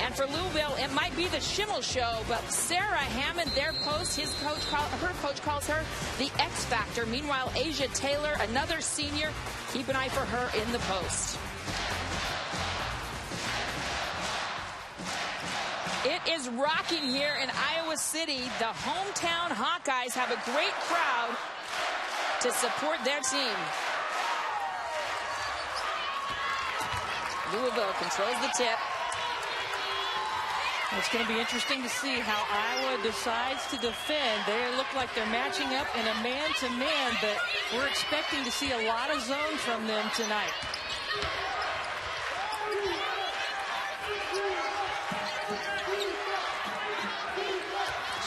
And for Louisville, it might be the Schimmel show, but Sarah Hammond, their post, her coach calls her the X Factor. Meanwhile, Asia Taylor, another senior, keep an eye for her in the post. It is rocking here in Iowa City. The hometown Hawkeyes have a great crowd to support their team. Louisville controls the tip. It's going to be interesting to see how Iowa decides to defend. They look like they're matching up in a man-to-man, but we're expecting to see a lot of zone from them tonight.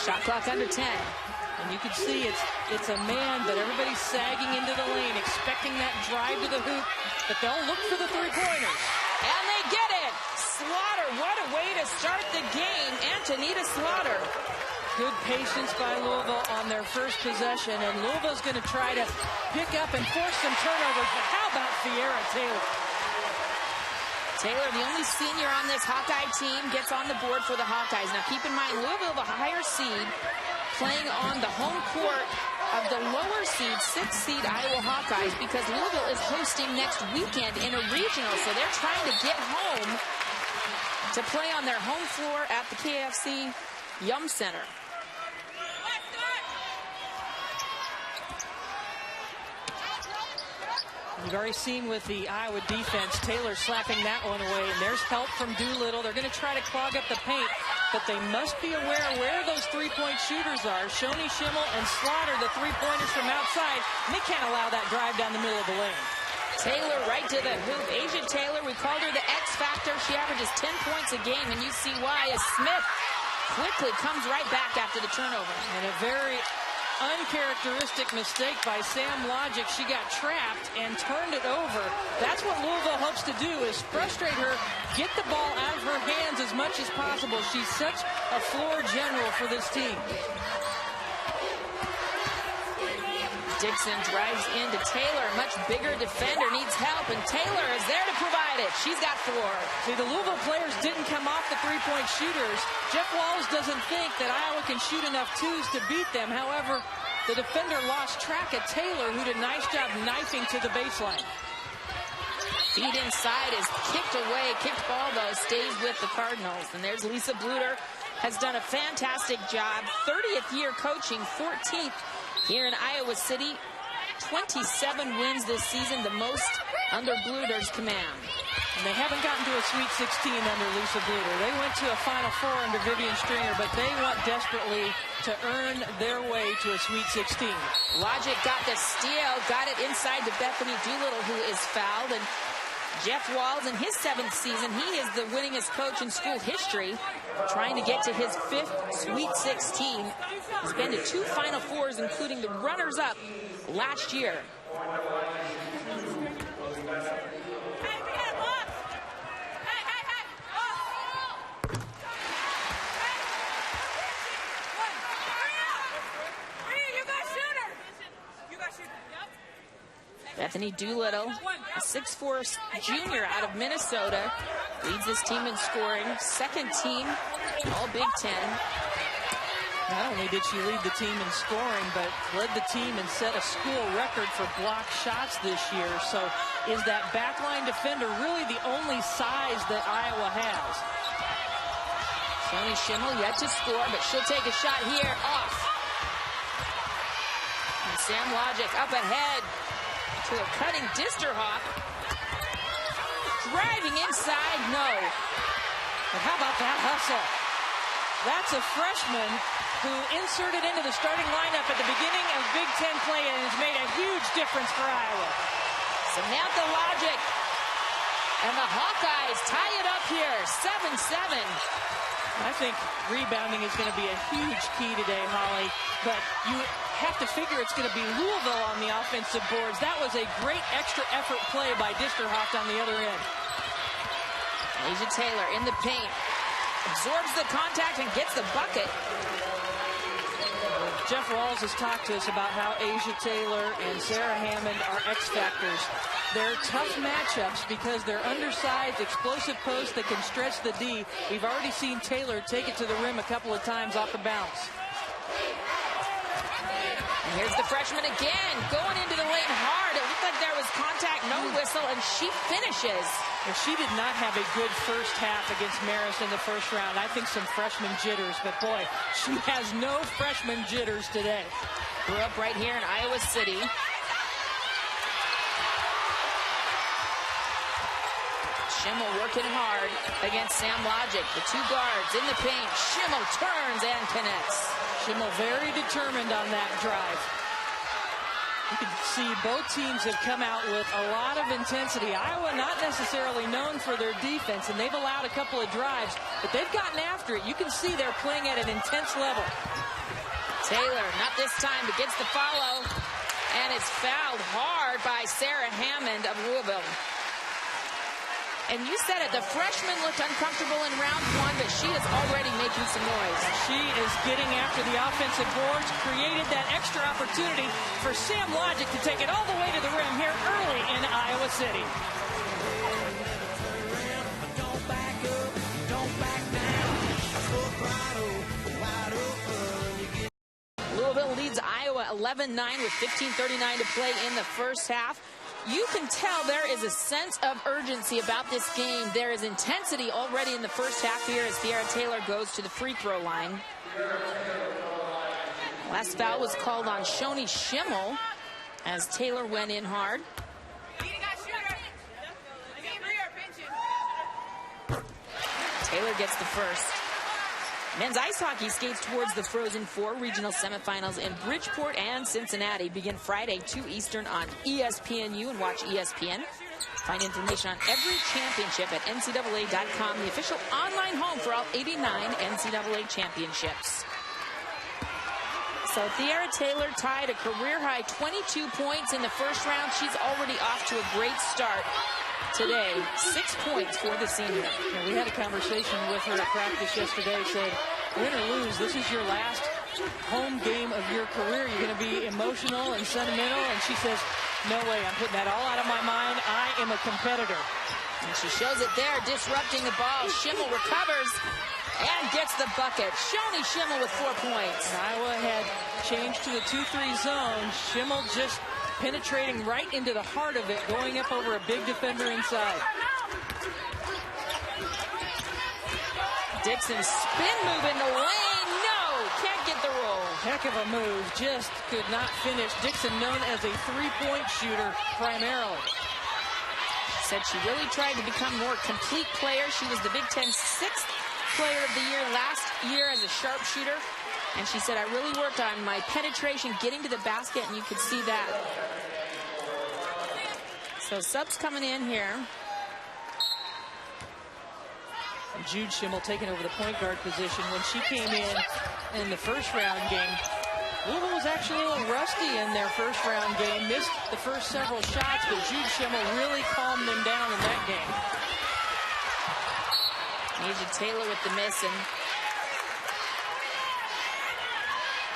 Shot clock under 10. And you can see it's a man, but everybody's sagging into the lane, expecting that drive to the hoop, but they'll look for the three-pointers. And they get it! Slaughter, what a way to start the game. Antonita Slaughter. Good patience by Louisville on their first possession, and Louisville's going to try to pick up and force some turnovers, but how about Sierra Taylor? Taylor, the only senior on this Hawkeye team, gets on the board for the Hawkeyes. Now keep in mind, Louisville, the higher seed, playing on the home court of the lower seed, 6th seed Iowa Hawkeyes, because Louisville is hosting next weekend in a regional, so they're trying to get home to play on their home floor at the KFC Yum Center. You've already seen with the Iowa defense, Taylor slapping that one away, and there's help from Doolittle. They're going to try to clog up the paint, but they must be aware where those three-point shooters are. Shoni Schimmel and Slaughter, the three-pointers from outside, and they can't allow that drive down the middle of the lane. Taylor right to the hoop. Asia Taylor, we called her the X Factor. She averages 10 points a game, and you see why as Smith quickly comes right back after the turnover. And a very uncharacteristic mistake by Sam Logic. She got trapped and turned it over. That's what Louisville hopes to do, is frustrate her, get the ball out of her hands as much as possible. She's such a floor general for this team. Dixon drives into Taylor, a much bigger defender, needs help, and Taylor is there to provide it. She's got 4. See, the Louisville players didn't come off the three-point shooters. Jeff Walls doesn't think that Iowa can shoot enough twos to beat them. However, the defender lost track of Taylor, who did a nice job knifing to the baseline. Feed inside is kicked away. Kicked ball, though, stays with the Cardinals. And there's Lisa Bluter, has done a fantastic job. 30th year coaching, 14th here in Iowa City. 27 wins this season, the most under Bluter's command. And they haven't gotten to a Sweet 16 under Lisa Bluter. They went to a Final Four under Vivian Stringer, but they want desperately to earn their way to a Sweet 16. Logic got the steal, got it inside to Bethany Doolittle, who is fouled. And Jeff Walls, in his 7th season, he is the winningest coach in school history, trying to get to his 5th Sweet 16. He's been to 2 Final Fours, including the runners-up last year. Bethany Doolittle, a 6'4" junior out of Minnesota, leads this team in scoring. 2nd team, all Big Ten. Not only did she lead the team in scoring, but led the team and set a school record for block shots this year. So is that backline defender really the only size that Iowa has? Shoni Schimmel yet to score, but she'll take a shot here, off. And Sam Logic up ahead to a cutting Disterhoff. Driving inside, no. But how about that hustle? That's a freshman who inserted into the starting lineup at the beginning of Big Ten play and has made a huge difference for Iowa. Samantha Logic. And the Hawkeyes tie it up here, 7-7. I think rebounding is going to be a huge key today, Holly. But you have to figure it's going to be Louisville on the offensive boards. That was a great extra effort play by Disterhoff on the other end. Asia Taylor in the paint. Absorbs the contact and gets the bucket. Jeff Walls has talked to us about how Asia Taylor and Sarah Hammond are X factors. They're tough matchups because they're undersized, explosive posts that can stretch the D. We've already seen Taylor take it to the rim a couple of times off the bounce. And here's the freshman again, going into the lane hard. It looked like there was contact, no whistle, and she finishes. Well, she did not have a good first half against Marist in the first round. I think some freshman jitters, but boy, she has no freshman jitters today. Grew up right here in Iowa City. Schimmel working hard against Sam Logic. The two guards in the paint. Schimmel turns and connects. Schimmel very determined on that drive. You can see both teams have come out with a lot of intensity. Iowa not necessarily known for their defense, and they've allowed a couple of drives, but they've gotten after it. You can see they're playing at an intense level. Taylor, not this time, but gets the follow, and it's fouled hard by Sarah Hammond of Louisville. And you said it, the freshman looked uncomfortable in round one, but she is already making some noise. She is getting after the offensive boards, created that extra opportunity for Sam Logic to take it all the way to the rim here early in Iowa City. Louisville leads Iowa 11-9 with 15:39 to play in the first half. You can tell there is a sense of urgency about this game. There is intensity already in the first half here as Tiara Taylor goes to the free throw line. Last foul was called on Shoni Schimmel as Taylor went in hard. Taylor gets the first. Men's ice hockey skates towards the Frozen Four regional semifinals in Bridgeport and Cincinnati. Begin Friday, 2 Eastern on ESPNU and watch ESPN. Find information on every championship at NCAA.com, the official online home for all 89 NCAA championships. So Tiara Taylor tied a career-high 22 points in the first round. She's already off to a great start today. 6 points for the senior. Yeah, we had a conversation with her at practice yesterday. Said, win or lose, this is your last home game of your career. You're going to be emotional and sentimental. And she says, no way, I'm putting that all out of my mind. I am a competitor. And she shows it there, disrupting the ball. Schimmel recovers and gets the bucket. Shoni Schimmel with 4 points. And Iowa had changed to the 2-3 zone. Schimmel just penetrating right into the heart of it, going up over a big defender inside. Dixon spin move in the lane. No, can't get the roll. Heck of a move, just could not finish. Dixon known as a three-point shooter primarily. Said she really tried to become a more complete player. She was the Big Ten 6th player of the year last year as a sharpshooter. And she said, I really worked on my penetration, getting to the basket, and you could see that. So subs coming in here. And Jude Schimmel taking over the point guard position. When she came in the first round game, Louisville was actually a little rusty in their first round game. Missed the first several shots, but Jude Schimmel really calmed them down in that game. Asia Taylor with the miss, and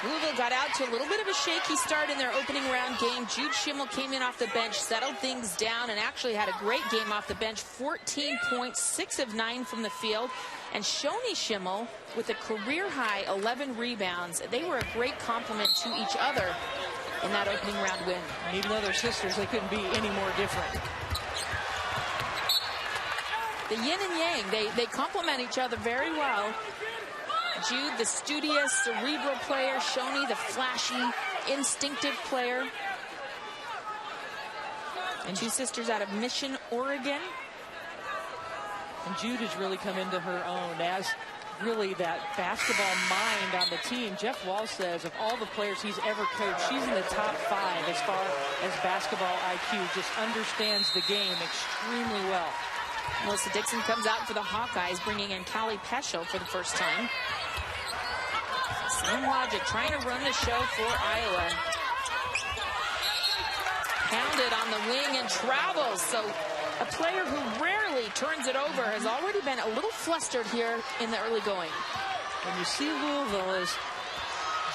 Louisville got out to a little bit of a shaky start in their opening round game. Jude Schimmel came in off the bench, settled things down, and actually had a great game off the bench. 14 points, 6 of 9 from the field. And Shoni Schimmel with a career-high 11 rebounds. They were a great complement to each other in that opening round win. And even though they're sisters, they couldn't be any more different. The yin and yang, they complement each other very well. Jude, the studious, cerebral player. Shoni, the flashy, instinctive player. And two sisters out of Mission, Oregon. And Jude has really come into her own as really that basketball mind on the team. Jeff Walsh says of all the players he's ever coached, she's in the top 5 as far as basketball IQ. Just understands the game extremely well. Melissa Dixon comes out for the Hawkeyes, bringing in Callie Peschel for the first time. Same logic, trying to run the show for Iowa. Pounded on the wing and travels. So a player who rarely turns it over has already been a little flustered here in the early going. When you see Louisville is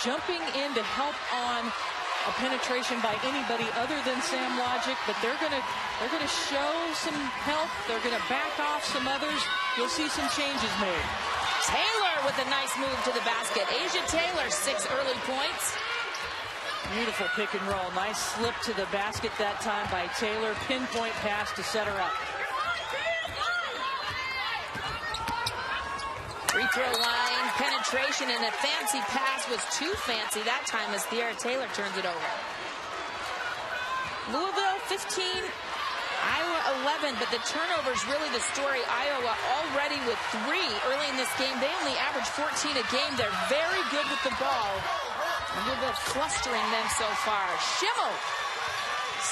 jumping in to help on a penetration by anybody other than Sam Logic, but they're gonna show some help. They're gonna back off some others. You'll see some changes made. Taylor with a nice move to the basket. Asia Taylor, 6 early points. Beautiful pick and roll. Nice slip to the basket that time by Taylor. Pinpoint pass to set her up. Free throw line, penetration, and a fancy pass was too fancy that time as Tiara Taylor turns it over. Louisville 15, Iowa 11, but the turnover's really the story. Iowa already with 3 early in this game. They only average 14 a game. They're very good with the ball. And Louisville clustering them so far. Schimmel,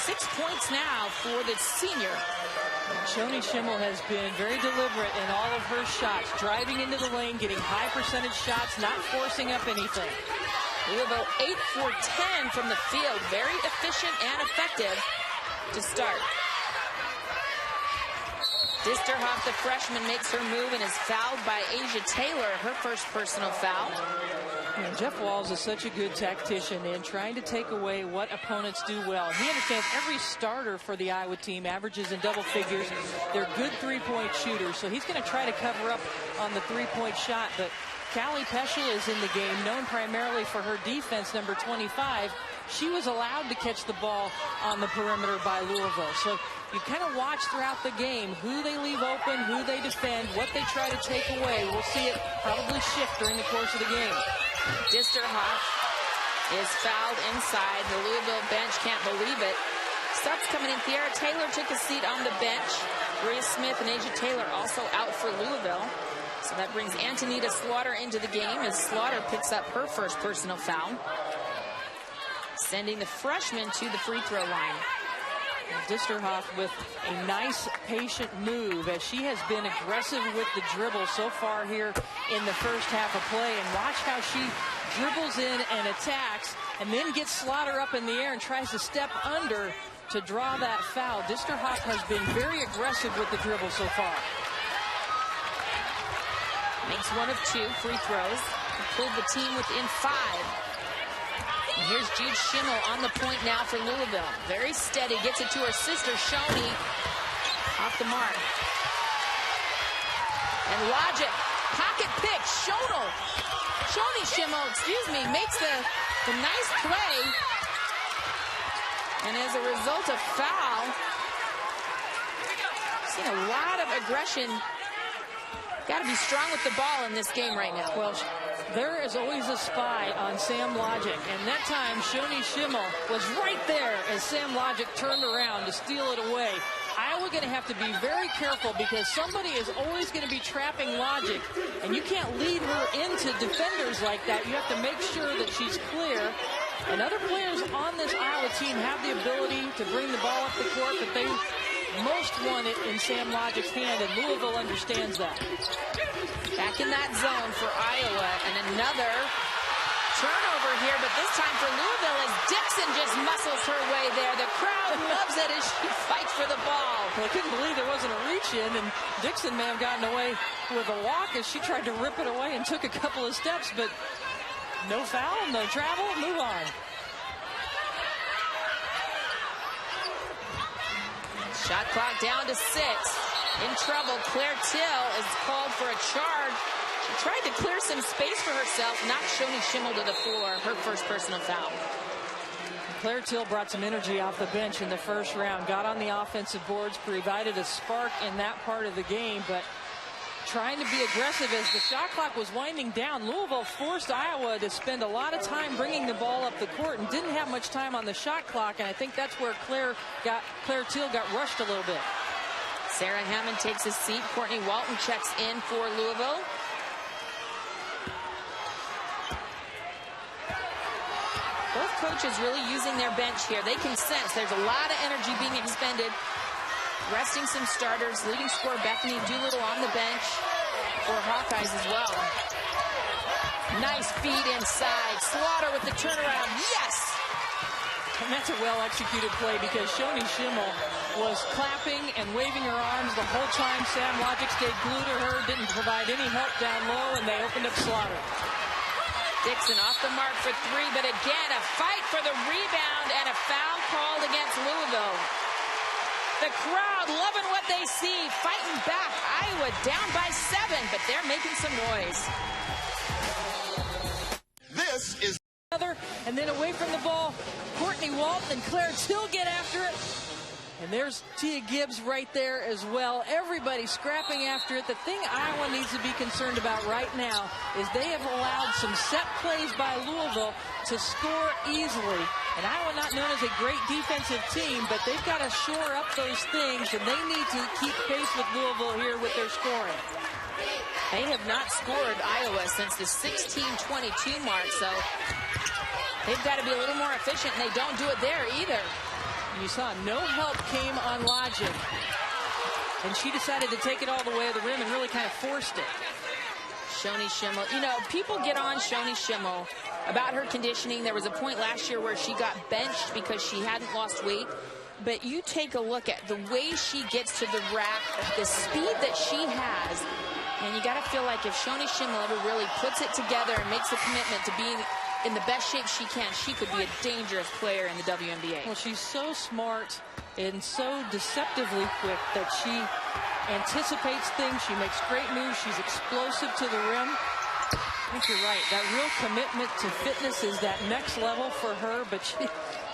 6 points now for the senior. Shoni Schimmel has been very deliberate in all of her shots, driving into the lane, getting high percentage shots, not forcing up anything. Louisville 8 for 10 from the field. Very efficient and effective to start. Disterhoff, the freshman, makes her move and is fouled by Asia Taylor, her first personal foul. And Jeff Walz is such a good tactician in trying to take away what opponents do well. He understands every starter for the Iowa team averages in double figures. They're good three-point shooters, so he's going to try to cover up on the three-point shot. But Callie Peschel is in the game, known primarily for her defense, number 25. She was allowed to catch the ball on the perimeter by Louisville. So you kind of watch throughout the game who they leave open, who they defend, what they try to take away. We'll see it probably shift during the course of the game. Disterhoff is fouled inside. The Louisville bench can't believe it. Subs coming in. Tiara Taylor took a seat on the bench. Bria Smith and Asia Taylor also out for Louisville. So that brings Antonita Slaughter into the game as Slaughter picks up her first personal foul, sending the freshman to the free throw line. Disterhoff with a nice patient move as she has been aggressive with the dribble so far here in the first half of play. And watch how she dribbles in and attacks and then gets Slaughter up in the air and tries to step under to draw that foul. Disterhoff has been very aggressive with the dribble so far. Makes 1 of 2 free throws and pulled the team within 5. And here's Jude Schimmel on the point now for Louisville. Very steady, gets it to her sister, Shoni. Off the mark. And Logic, pocket pick, Shoni Schimmel, makes the nice play. And as a result of foul, seen a lot of aggression. Got to be strong with the ball in this game right now. Well, there is always a spy on Sam Logic, and that time Shoni Schimmel was right there as Sam Logic turned around to steal it away. Iowa going to have to be very careful because somebody is always going to be trapping Logic, and you can't lead her into defenders like that. You have to make sure that she's clear. And other players on this Iowa team have the ability to bring the ball up the court, but they most want it in Sam Logic's hand, and Louisville understands that. Back in that zone for Iowa, and another turnover here, but this time for Louisville as Dixon just muscles her way there. The crowd loves it as she fights for the ball. Well, I couldn't believe there wasn't a reach in, and Dixon may have gotten away with a walk as she tried to rip it away and took a couple of steps, but no foul, no travel, move on. Shot clock down to 6. In trouble, Claire Till is called for a charge. She tried to clear some space for herself, knocked Shoni Schimmel to the floor, her first personal foul. Claire Till brought some energy off the bench in the first round, got on the offensive boards, provided a spark in that part of the game, but trying to be aggressive as the shot clock was winding down. Louisville forced Iowa to spend a lot of time bringing the ball up the court and didn't have much time on the shot clock, and I think that's where Claire Till got rushed a little bit. Sarah Hammond takes a seat. Courtney Walton checks in for Louisville. Both coaches really using their bench here. They can sense there's a lot of energy being expended. Resting some starters. Leading scorer Bethany Doolittle on the bench for Hawkeyes as well. Nice feed inside. Slaughter with the turnaround. Yes! And that's a well-executed play because Shoni Schimmel was clapping and waving her arms the whole time. Sam Logic stayed glued to her, didn't provide any help down low, and they opened up Slaughter. Dixon off the mark for three, but again, a fight for the rebound and a foul called against Louisville. The crowd loving what they see, fighting back. Iowa down by 7, but they're making some noise. This is and then away from the ball, Courtney Walton and Claire Till get after it. And there's Tia Gibbs right there as well. Everybody scrapping after it. The thing Iowa needs to be concerned about right now is they have allowed some set plays by Louisville to score easily. And Iowa not known as a great defensive team, but they've got to shore up those things, and they need to keep pace with Louisville here with their scoring. They have not scored Iowa since the 16-22 mark, so they've got to be a little more efficient, and they don't do it there either. You saw no help came on Logic, and she decided to take it all the way to the rim and really kind of forced it. Shoni Schimmel, you know, people get on Shoni Schimmel about her conditioning. There was a point last year where she got benched because she hadn't lost weight. But you take a look at the way she gets to the rack, the speed that she has, and you got to feel like if Shoni Schimmel ever really puts it together and makes a commitment to being in the best shape she can, she could be a dangerous player in the WNBA. Well, she's so smart and so deceptively quick that she anticipates things. She makes great moves. She's explosive to the rim. I think you're right. That real commitment to fitness is that next level for her, but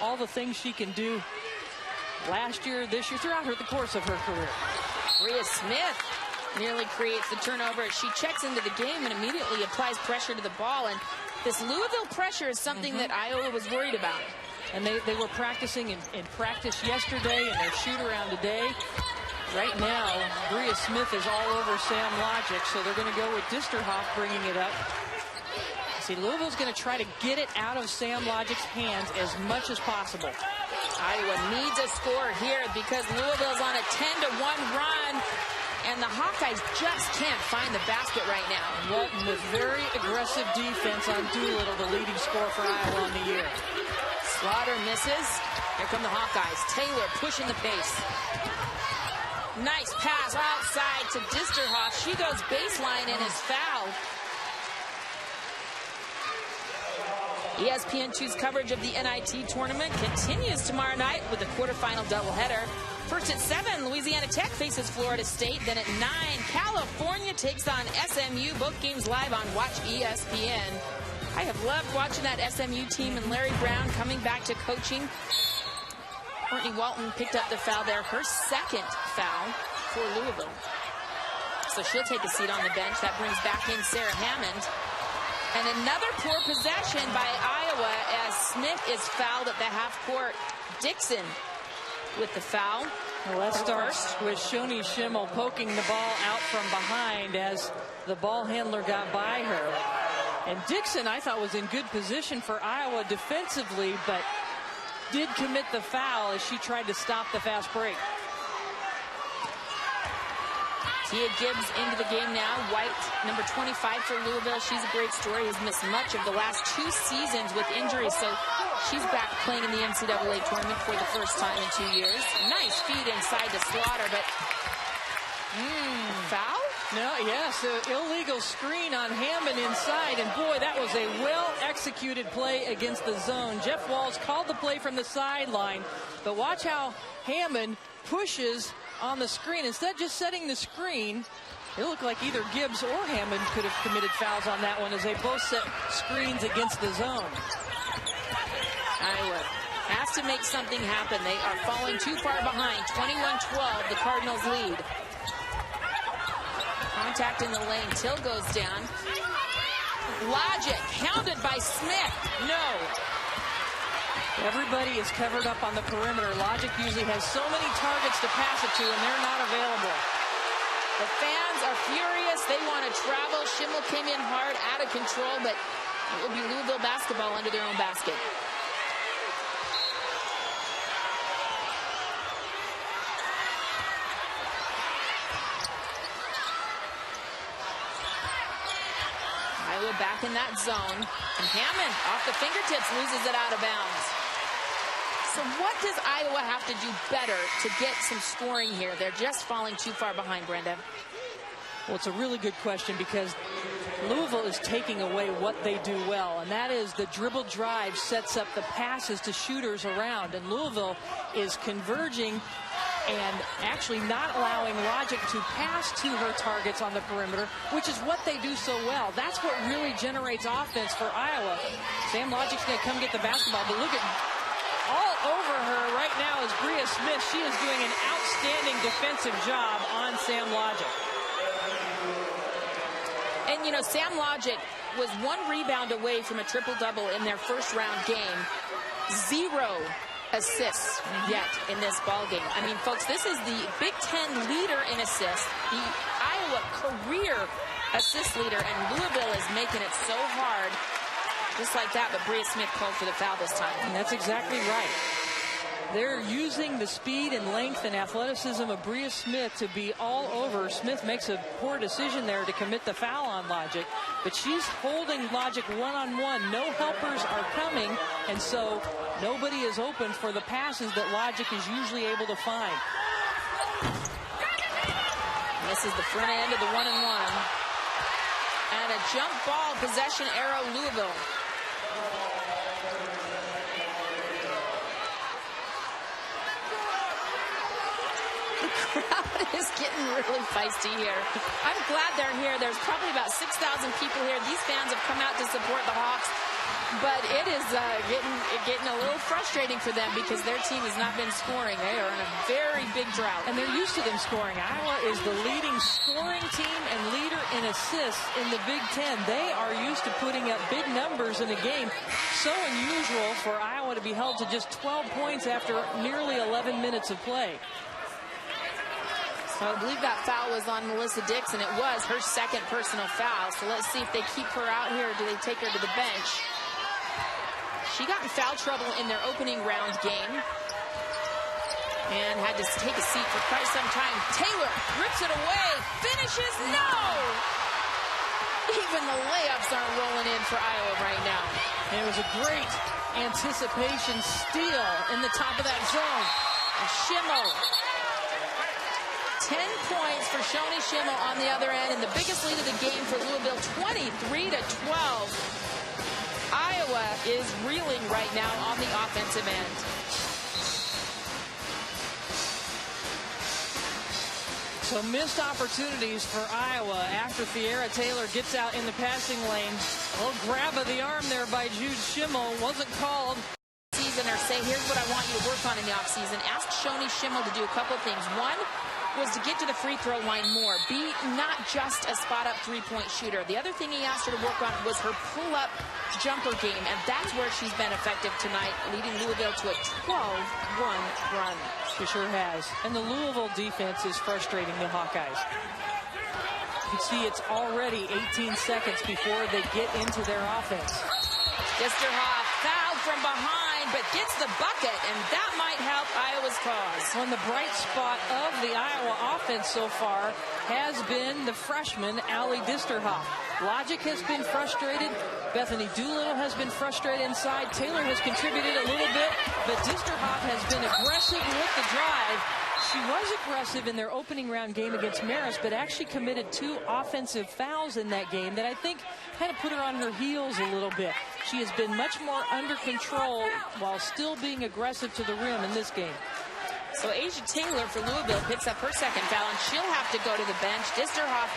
all the things she can do last year, this year, throughout the course of her career. Bria Smith nearly creates the turnover as she checks into the game and immediately applies pressure to the ball. And this Louisville pressure is something that Iowa was worried about. And they were practicing in practice yesterday and their shoot around today. Right now, Bria Smith is all over Sam Logic, so they're going to go with Disterhoff bringing it up. See, Louisville's going to try to get it out of Sam Logic's hands as much as possible. Iowa needs a score here because Louisville's on a 10-1 run, and the Hawkeyes just can't find the basket right now. Walton with very aggressive defense on Doolittle, the leading scorer for Iowa on the year. Slaughter misses. Here come the Hawkeyes. Taylor pushing the pace. Nice pass outside to Disterhoff. She goes baseline and is fouled. ESPN2's coverage of the NIT tournament continues tomorrow night with the quarterfinal doubleheader. First at 7, Louisiana Tech faces Florida State. Then at 9, California takes on SMU. Both games live on Watch ESPN. I have loved watching that SMU team and Larry Brown coming back to coaching. Courtney Walton picked up the foul there, her second foul for Louisville. So she'll take a seat on the bench. That brings back in Sarah Hammond. And another poor possession by Iowa as Smith is fouled at the half court. Dixon with the foul. Well, that starts with Shoni Schimmel poking the ball out from behind as the ball handler got by her. And Dixon, I thought, was in good position for Iowa defensively, but did commit the foul as she tried to stop the fast break. Tia Gibbs into the game now. White, number 25 for Louisville. She's a great story. Has missed much of the last 2 seasons with injuries, so she's back playing in the NCAA tournament for the first time in 2 years. Nice feed inside to Slaughter, but foul? No, yes, illegal screen on Hammond inside, and boy, that was a well-executed play against the zone. Jeff Walls called the play from the sideline, but watch how Hammond pushes on the screen. Instead of just setting the screen, it looked like either Gibbs or Hammond could have committed fouls on that one as they both set screens against the zone. Iowa has to make something happen. They are falling too far behind. 21-12, the Cardinals lead. Contact in the lane. Till goes down. Logic hounded by Smith. No. Everybody is covered up on the perimeter. Logic usually has so many targets to pass it to, and they're not available. The fans are furious. They want to travel. Schimmel came in hard, out of control, but it will be Louisville basketball under their own basket. Iowa back in that zone. And Hammond, off the fingertips, loses it out of bounds. So what does Iowa have to do better to get some scoring here? They're just falling too far behind, Brenda. Well, it's a really good question because Louisville is taking away what they do well, and that is the dribble drive sets up the passes to shooters around, and Louisville is converging and actually not allowing Logic to pass to her targets on the perimeter, which is what they do so well. That's what really generates offense for Iowa. Sam Logic's going to come get the basketball, but look at all over her right now is Bria Smith. She is doing an outstanding defensive job on Sam Logic. And, you know, Sam Logic was 1 rebound away from a triple-double in their first-round game. 0 assists yet in this ball game. I mean, folks, this is the Big Ten leader in assists, the Iowa career assist leader, and Louisville is making it so hard. Just like that, but Bria Smith called for the foul this time. And that's exactly right. They're using the speed and length and athleticism of Bria Smith to be all over. Smith makes a poor decision there to commit the foul on Logic, but she's holding Logic one-on-one. No helpers are coming, and so nobody is open for the passes that Logic is usually able to find. And this is the front end of the 1-and-1. And a jump ball possession arrow, Louisville. The crowd is getting really feisty here. I'm glad they're here. There's probably about 6,000 people here. These fans have come out to support the Hawks, but it is getting a little frustrating for them because their team has not been scoring. They are in a very big drought. And they're used to them scoring. Iowa is the leading scoring team and leader in assists in the Big Ten. They are used to putting up big numbers in a game. So unusual for Iowa to be held to just 12 points after nearly 11 minutes of play. So I believe that foul was on Melissa Dixon. It was her second personal foul. So let's see if they keep her out here or do they take her to the bench. She got in foul trouble in their opening round game and had to take a seat for quite some time. Taylor rips it away, finishes, no! Even the layups aren't rolling in for Iowa right now. And it was a great anticipation steal in the top of that zone. And Schimmel. 10 points for Shoni Schimmel on the other end, and the biggest lead of the game for Louisville, 23-12. Iowa is reeling right now on the offensive end. So missed opportunities for Iowa after Fiera Taylor gets out in the passing lane. A little grab of the arm there by Jude Schimmel wasn't called. Or say, here's what I want you to work on in the offseason. Ask Shoni Schimmel to do a couple things. One was to get to the free throw line more. Be not just a spot-up three-point shooter. The other thing he asked her to work on was her pull-up jumper game, and that's where she's been effective tonight, leading Louisville to a 12-1 run. She sure has. And the Louisville defense is frustrating the Hawkeyes. You can see it's already 18 seconds before they get into their offense. Gisterhoff fouled from behind, but gets the bucket, and that might help Iowa's cause. Well, the bright spot of the Iowa offense so far has been the freshman, Allie Gisterhoff. Logic has been frustrated. Bethany Doolittle has been frustrated inside. Taylor has contributed a little bit, but Gisterhoff has been aggressive with the drive. She was aggressive in their opening round game against Marist, but actually committed 2 offensive fouls in that game that I think kind of put her on her heels a little bit. She has been much more under control while still being aggressive to the rim in this game. So Asia Taylor for Louisville picks up her second foul, and she'll have to go to the bench. Gisterhoff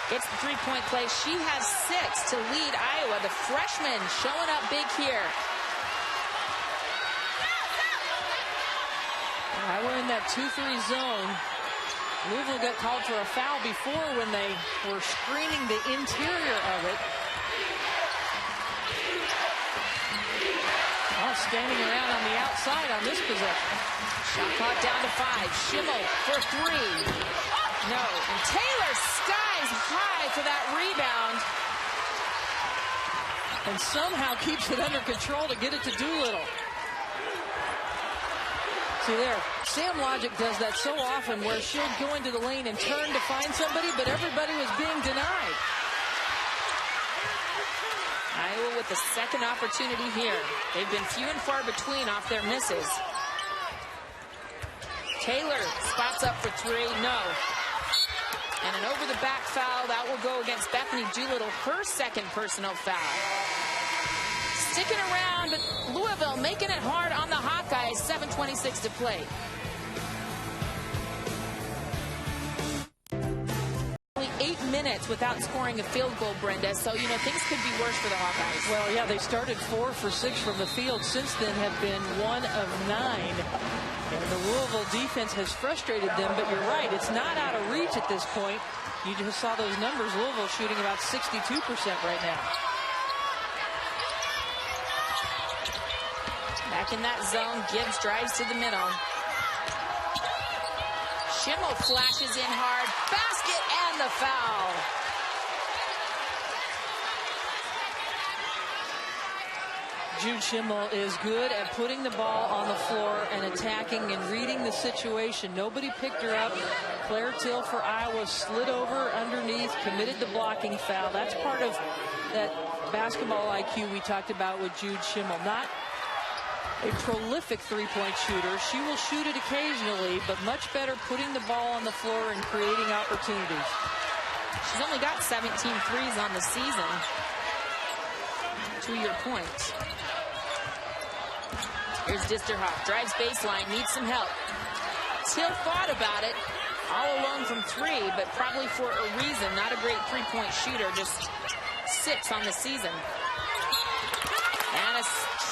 gets the three-point play. She has 6 to lead Iowa. The freshman showing up big here. Iowa in that 2-3 zone. Louisville got called for a foul before when they were screening the interior of it. Oh, standing around on the outside on this possession. Shot clock down to 5. Schimmel for 3. No. And Taylor skies high for that rebound. And somehow keeps it under control to get it to Doolittle. See there, Sam Logic does that so often where she'll go into the lane and turn to find somebody, but everybody was being denied. Iowa with the second opportunity here. They've been few and far between off their misses. Taylor spots up for 3. No. And an over-the-back foul. That will go against Bethany Doolittle, her second personal foul. Sticking around, but Louisville making it hard on the Hawkeyes. 7:26 to play. Only 8 minutes without scoring a field goal, Brenda. So, you know, things could be worse for the Hawkeyes. Well, yeah, they started 4 for 6 from the field. Since then have been 1 of 9. And the Louisville defense has frustrated them, but you're right, it's not out of reach at this point. You just saw those numbers. Louisville shooting about 62% right now. Back in that zone, Gibbs drives to the middle. Schimmel flashes in hard. Basket and the foul. Jude Schimmel is good at putting the ball on the floor and attacking and reading the situation. Nobody picked her up. Claire Till for Iowa slid over underneath, committed the blocking foul. That's part of that basketball IQ we talked about with Jude Schimmel. Not a prolific three-point shooter. She will shoot it occasionally, but much better putting the ball on the floor and creating opportunities. She's only got 17 threes on the season. To your point. Here's Disterhoff, drives baseline, needs some help. Till thought about it, all alone from 3, but probably for a reason. Not a great three-point shooter, just 6 on the season. And a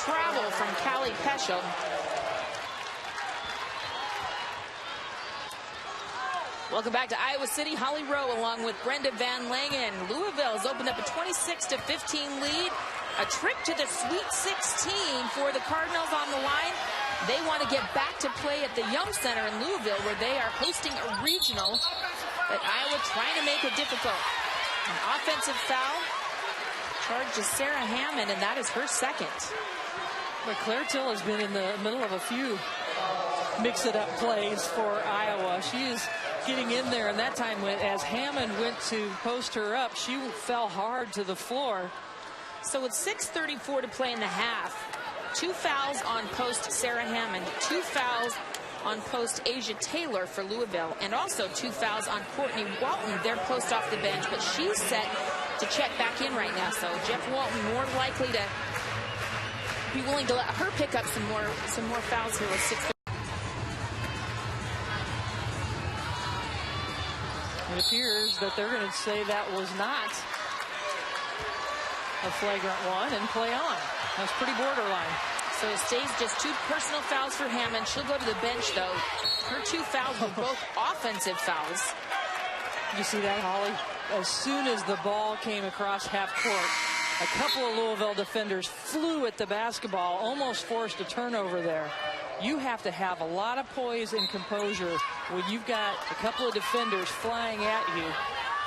travel from Callie Peschel. Welcome back to Iowa City. Holly Rowe along with Brenda Van Langen. Louisville has opened up a 26-15 lead. A trip to the Sweet 16 for the Cardinals on the line. They want to get back to play at the Yum Center in Louisville, where they are hosting a regional. But Iowa trying to make it difficult. An offensive foul charged to Sarah Hammond, and that is her second. But Claire Till has been in the middle of a few mix-it-up plays for Iowa. She is getting in there, and that time as Hammond went to post her up, she fell hard to the floor. So with 6:34 to play in the half, 2 fouls on post Sarah Hammond, 2 fouls on post Asia Taylor for Louisville, and also 2 fouls on Courtney Walton, their post off the bench, but she's set to check back in right now. So Jeff Walton more likely to be willing to let her pick up some more fouls here with 6. It appears that they're going to say that was not a flagrant one and play on. That's pretty borderline. So it stays just 2 personal fouls for Hammond. She'll go to the bench, though. Her 2 fouls were both offensive fouls. You see that, Holly? As soon as the ball came across half court, a couple of Louisville defenders flew at the basketball, almost forced a turnover there. You have to have a lot of poise and composure when you've got a couple of defenders flying at you.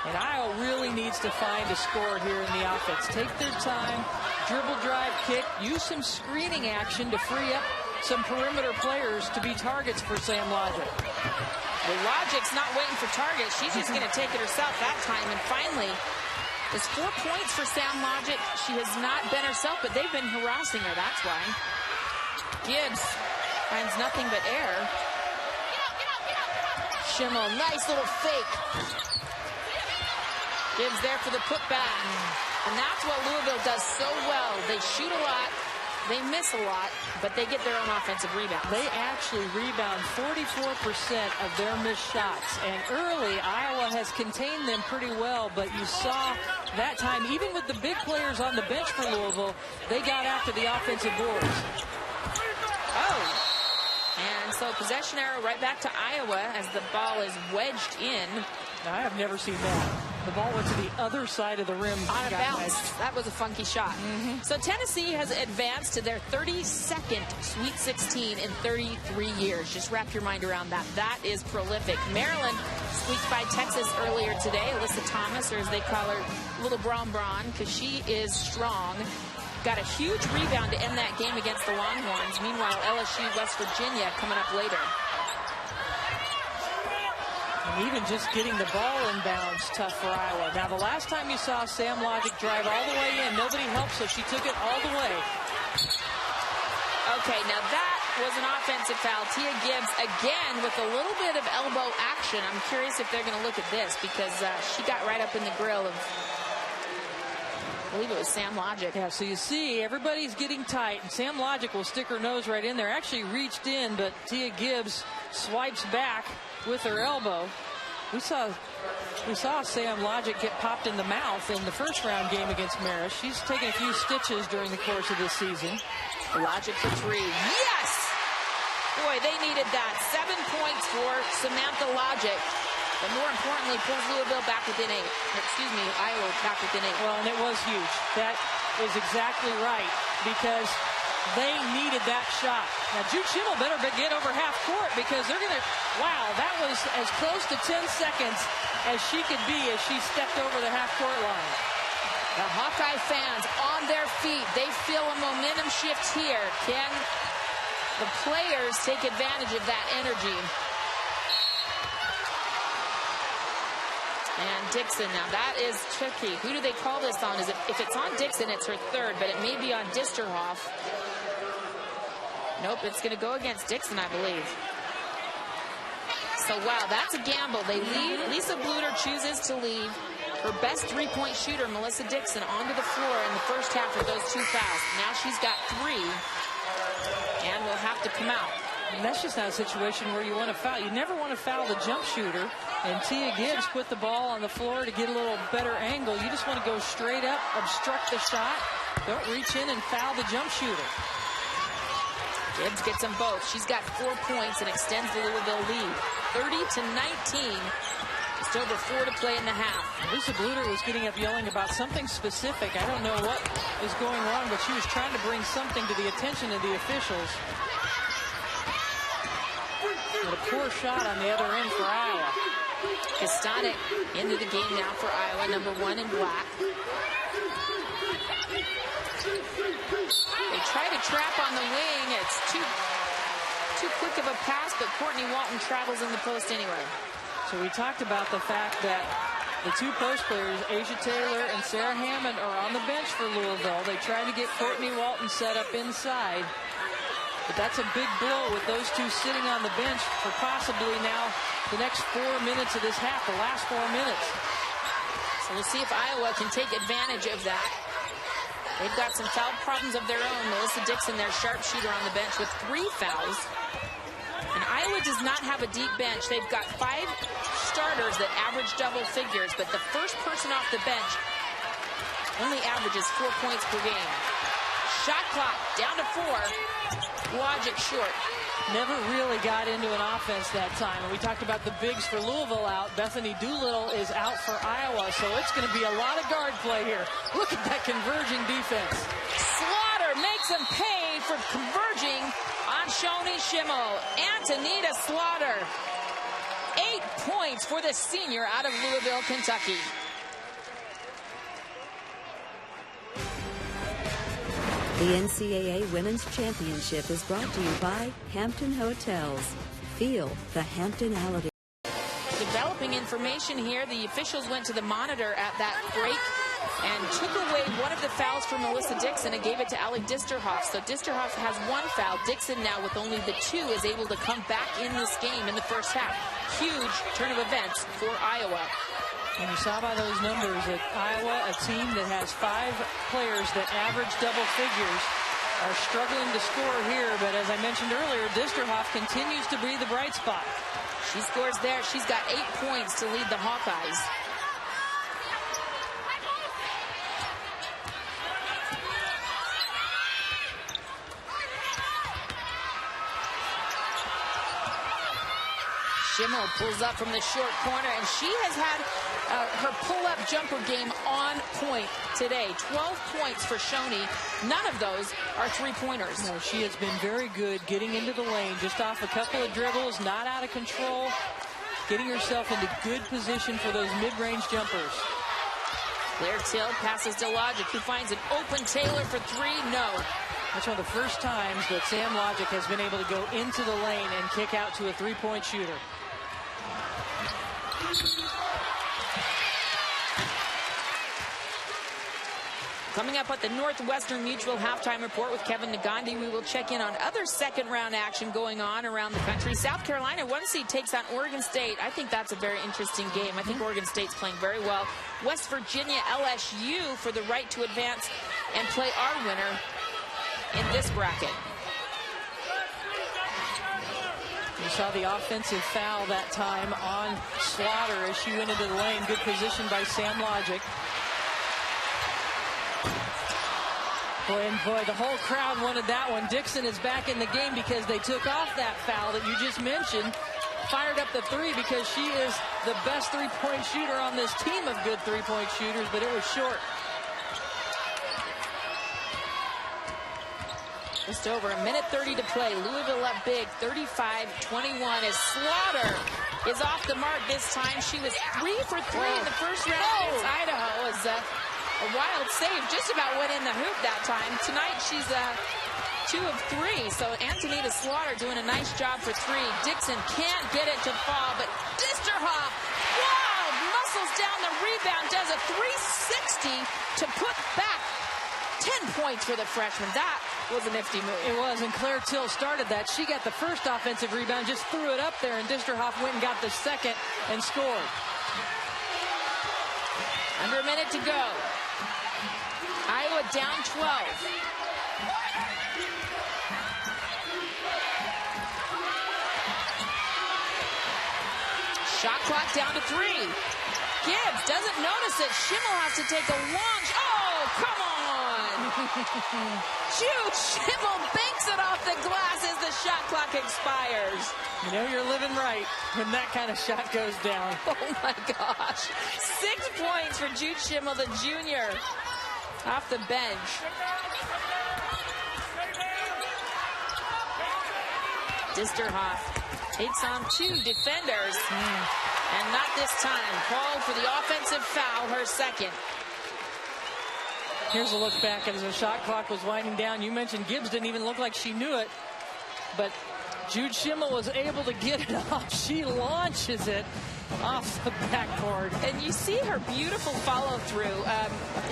And Iowa really needs to find a score here in the offense. Take their time, dribble, drive, kick, use some screening action to free up some perimeter players to be targets for Sam Logic. Well, Logic's not waiting for targets. She's just going to take it herself that time. And finally, there's 4 points for Sam Logic. She has not been herself, but they've been harassing her. That's why. Gibbs finds nothing but air. Schimmel, nice little fake. Gibbs there for the putback. And that's what Louisville does so well. They shoot a lot, they miss a lot, but they get their own offensive rebounds. They actually rebound 44% of their missed shots. And early, Iowa has contained them pretty well, but you saw that time, even with the big players on the bench for Louisville, they got after the offensive boards. Oh. And so possession arrow right back to Iowa as the ball is wedged in. Now, I have never seen that. The ball went to the other side of the rim. On a bounce. That was a funky shot. So Tennessee has advanced to their 32nd Sweet 16 in 33 years. Just wrap your mind around that. That is prolific. Maryland squeaked by Texas earlier today. Alyssa Thomas, or as they call her, Little Braun Braun, because she is strong. Got a huge rebound to end that game against the Longhorns. Meanwhile, LSU, West Virginia coming up later. And even just getting the ball inbounds tough for Iowa. Now, the last time you saw Sam Logic drive all the way in, nobody helped, so she took it all the way. Okay, now that was an offensive foul. Tia Gibbs again with a little bit of elbow action. I'm curious if they're going to look at this because she got right up in the grill of, I believe it was Sam Logic. Yeah, so you see everybody's getting tight, and Sam Logic will stick her nose right in there. Actually reached in, but Tia Gibbs swipes back with her elbow. We saw Sam Logic get popped in the mouth in the first round game against Marist. She's taken a few stitches during the course of this season. Logic for three. Yes! Boy, they needed that. 7 points for Samantha Logic. But more importantly, pulls Louisville back within 8. Excuse me, Iowa back within 8. Well, and it was huge. That is exactly right, because they needed that shot. Now, Jude Schimmel better get over half court because they're going to, wow, that was as close to 10 seconds as she could be as she stepped over the half court line. The Hawkeye fans on their feet. They feel a momentum shift here. Can the players take advantage of that energy? And Dixon, now that is tricky. Who do they call this on? If it's on Dixon, it's her third, but it may be on Disterhoff. Nope, it's going to go against Dixon, I believe. So, wow, that's a gamble. They leave. Lisa Bluter chooses to leave her best three-point shooter, Melissa Dixon, onto the floor in the first half of those 2 fouls. Now she's got 3 and will have to come out. And that's just not a situation where you want to foul. You never want to foul the jump shooter. And Tia Gibbs put the ball on the floor to get a little better angle. You just want to go straight up, obstruct the shot. Don't reach in and foul the jump shooter. Gibbs gets them both. She's got 4 points and extends the Louisville lead. 30-19. Just over 4 to play in the half. Lisa Bluter was getting up yelling about something specific. I don't know what is going wrong, but she was trying to bring something to the attention of the officials. But a poor shot on the other end for Iowa. Kastanek into the game now for Iowa, number 1 in black. They try to trap on the wing. It's too quick of a pass, but Courtney Walton travels in the post anyway. So we talked about the fact that the 2 post players, Asia Taylor and Sarah Hammond, are on the bench for Louisville. They tried to get Courtney Walton set up inside. But that's a big blow with those 2 sitting on the bench for possibly now the next 4 minutes of this half, the last 4 minutes. So we'll see if Iowa can take advantage of that. They've got some foul problems of their own. Melissa Dixon, their sharpshooter, on the bench with 3 fouls. And Iowa does not have a deep bench. They've got 5 starters that average double figures, but the first person off the bench only averages 4 points per game. Shot clock down to 4. Logic short. Never really got into an offense that time. And we talked about the bigs for Louisville out. Bethany Doolittle is out for Iowa, so it's going to be a lot of guard play here. Look at that converging defense. Slaughter makes them pay for converging on Shoni Schimmel. Antonita Slaughter. 8 points for the senior out of Louisville, Kentucky. The NCAA Women's Championship is brought to you by Hampton Hotels. Feel the Hamptonality. Developing information here. The officials went to the monitor at that break and took away one of the fouls from Melissa Dixon and gave it to Allie Disterhoff. So Disterhoff has 1 foul. Dixon now with only the 2 is able to come back in this game in the first half. Huge turn of events for Iowa. And you saw by those numbers that Iowa, a team that has 5 players that average double figures, are struggling to score here. But as I mentioned earlier, Disterhoff continues to be the bright spot. She scores there. She's got 8 points to lead the Hawkeyes. Schimmel pulls up from the short corner, and she has had her pull-up jumper game on point today. 12 points for Shoni. None of those are 3-pointers. No, she has been very good getting into the lane, just off a couple of dribbles, not out of control, getting herself into good position for those mid-range jumpers. Claire Till passes to Logic, who finds an open Taylor for 3. No. That's one of the first times that Sam Logic has been able to go into the lane and kick out to a 3-point shooter. Coming up at the Northwestern Mutual halftime report with Kevin Nagandi, we will check in on other second-round action going on around the country. South Carolina, 1 seed, takes on Oregon State. I think that's a very interesting game. I think Oregon State's playing very well. West Virginia, LSU for the right to advance and play our winner in this bracket. You saw the offensive foul that time on Slaughter as she went into the lane. Good position by Sam Logic. Boy, the whole crowd wanted that one. Dixon is back in the game because they took off that foul that you just mentioned. Fired up the three because she is the best three-point shooter on this team of good three-point shooters, but it was short. Just over a minute 30 to play. Louisville up big, 35-21 as Slaughter is off the mark this time. She was 3 for 3 in the first round against Idaho. As a wild save, just about went in the hoop that time. Tonight she's 2 of 3. So Antonita Slaughter doing a nice job for 3. Dixon can't get it to fall, but Disterhoff, wow, muscles down the rebound, does a 360 to put back 10 points for the freshman. That was a nifty move. It was, and Claire Till started that. She got the first offensive rebound, just threw it up there, and Disterhoff went and got the second and scored. Under a minute to go. Iowa down 12. Shot clock down to 3. Gibbs doesn't notice it. Schimmel has to take a long shot. Oh, come on. Jude Schimmel banks it off the glass as the shot clock expires. You know you're living right when that kind of shot goes down. Oh, my gosh. 6 points for Jude Schimmel, the junior, off the bench. Disterhoff takes on 2 defenders. And not this time. Called for the offensive foul, her second. Here's a look back as the shot clock was winding down. You mentioned Gibbs didn't even look like she knew it, but Jude Schimmel was able to get it off. She launches it off the backboard. And you see her beautiful follow-through.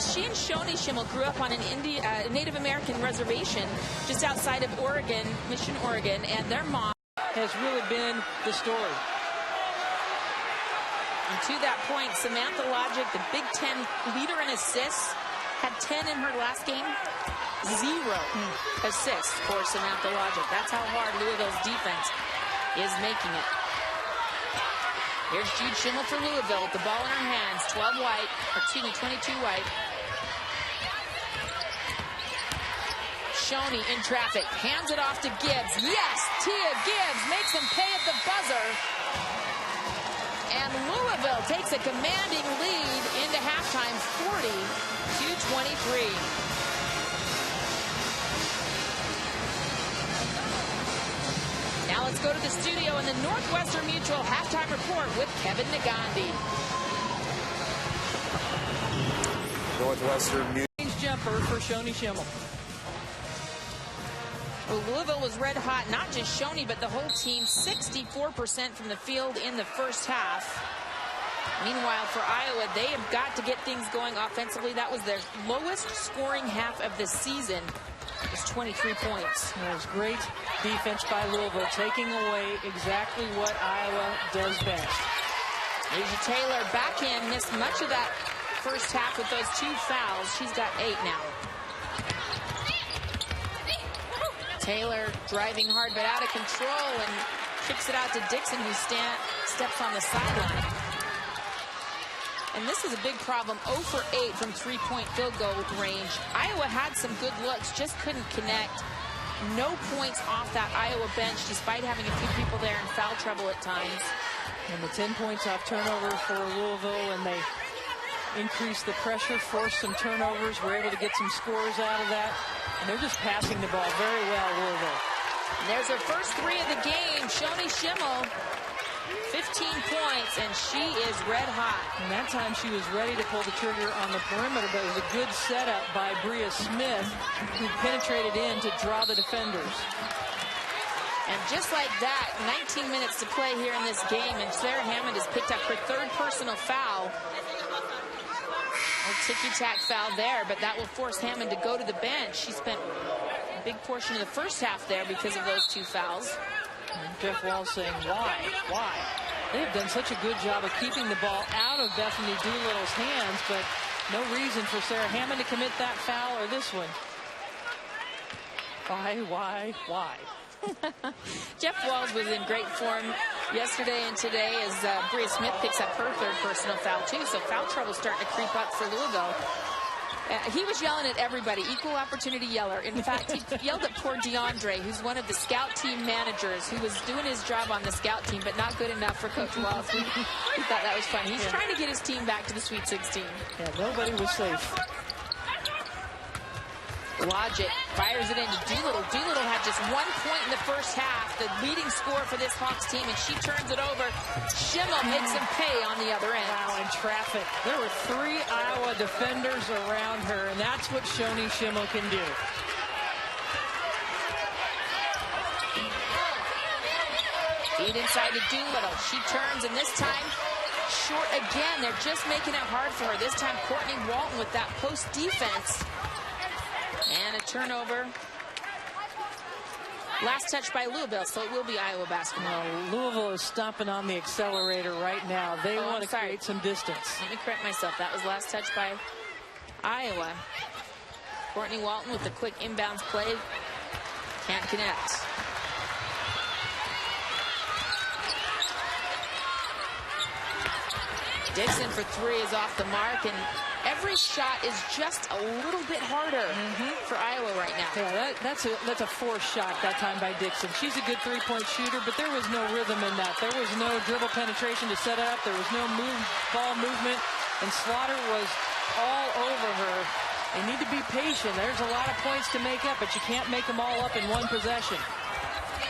She and Shoni Schimmel grew up on an Native American reservation just outside of Oregon, Mission, Oregon, and their mom has really been the story. And to that point, Samantha Logic, the Big Ten leader in assists, had 10 in her last game. 0 assists for Samantha Logic. That's how hard Louisville's defense is making it. Here's Jude Schimmel for Louisville with the ball in her hands. 22 White. Shoni in traffic, hands it off to Gibbs. Yes, Tia Gibbs makes them pay at the buzzer. And Louisville takes a commanding lead into halftime, 40-23. Now let's go to the studio in the Northwestern Mutual halftime report with Kevin Nagandi. Northwestern Mutual Jumper for Shoni Schimmel. Well, Louisville was red hot, not just Shoni, but the whole team. 64% from the field in the first half. Meanwhile, for Iowa, they have got to get things going offensively. That was their lowest scoring half of the season. It was 23 points. That was great defense by Louisville, taking away exactly what Iowa does best. Asia Taylor back in, missed much of that first half with those 2 fouls. She's got 8 now. Taylor driving hard but out of control and kicks it out to Dixon, who steps on the sideline. And this is a big problem. 0 for 8 from 3-point field goal range. Iowa had some good looks, just couldn't connect. No points off that Iowa bench, despite having a few people there in foul trouble at times. And the 10 points off turnover for Louisville, and they increased the pressure, forced some turnovers, were able to get some scores out of that. And they're just passing the ball very well, Louisville. And there's her first 3 of the game. Shoni Schimmel, 15 points, and she is red hot. And that time she was ready to pull the trigger on the perimeter, but it was a good setup by Bria Smith, who penetrated in to draw the defenders. And just like that, 19 minutes to play here in this game, and Sarah Hammond has picked up her 3rd personal foul. Well, ticky-tack foul there, but that will force Hammond to go to the bench. She spent a big portion of the first half there because of those 2 fouls. And Jeff Walls saying, why? Why? They have done such a good job of keeping the ball out of Bethany Doolittle's hands, but no reason for Sarah Hammond to commit that foul or this one. Why? Jeff Walls was in great form yesterday and today as Bria Smith picks up her 3rd personal foul too. So foul trouble starting to creep up for Louisville. He was yelling at everybody, equal opportunity yeller. In fact, he yelled at poor DeAndre, who's one of the scout team managers, who was doing his job on the scout team, but not good enough for Coach Walls. We thought that was funny. He's trying to get his team back to the Sweet 16. Yeah, nobody was safe. Logic fires it into Doolittle. Doolittle had just 1 point in the first half, the leading score for this Hawks team, and she turns it over. Schimmel makes him pay on the other end. Wow, in traffic. There were 3 Iowa defenders around her, and that's what Shoni Schimmel can do. Feed inside to Doolittle. She turns, and this time short again. They're just making it hard for her. This time Courtney Walton with that post defense. And a turnover. Last touch by Louisville, so it will be Iowa basketball. Louisville is stomping on the accelerator right now. They want to create some distance. Let me correct myself. That was last touch by Iowa. Courtney Walton with the quick inbounds play. Can't connect. Dixon for 3 is off the mark, and every shot is just a little bit harder for Iowa right now. Yeah, that's a forced shot that time by Dixon. She's a good 3-point shooter, but there was no rhythm in that. There was no dribble penetration to set up. There was no ball movement, and Slaughter was all over her. They need to be patient. There's a lot of points to make up, but you can't make them all up in one possession.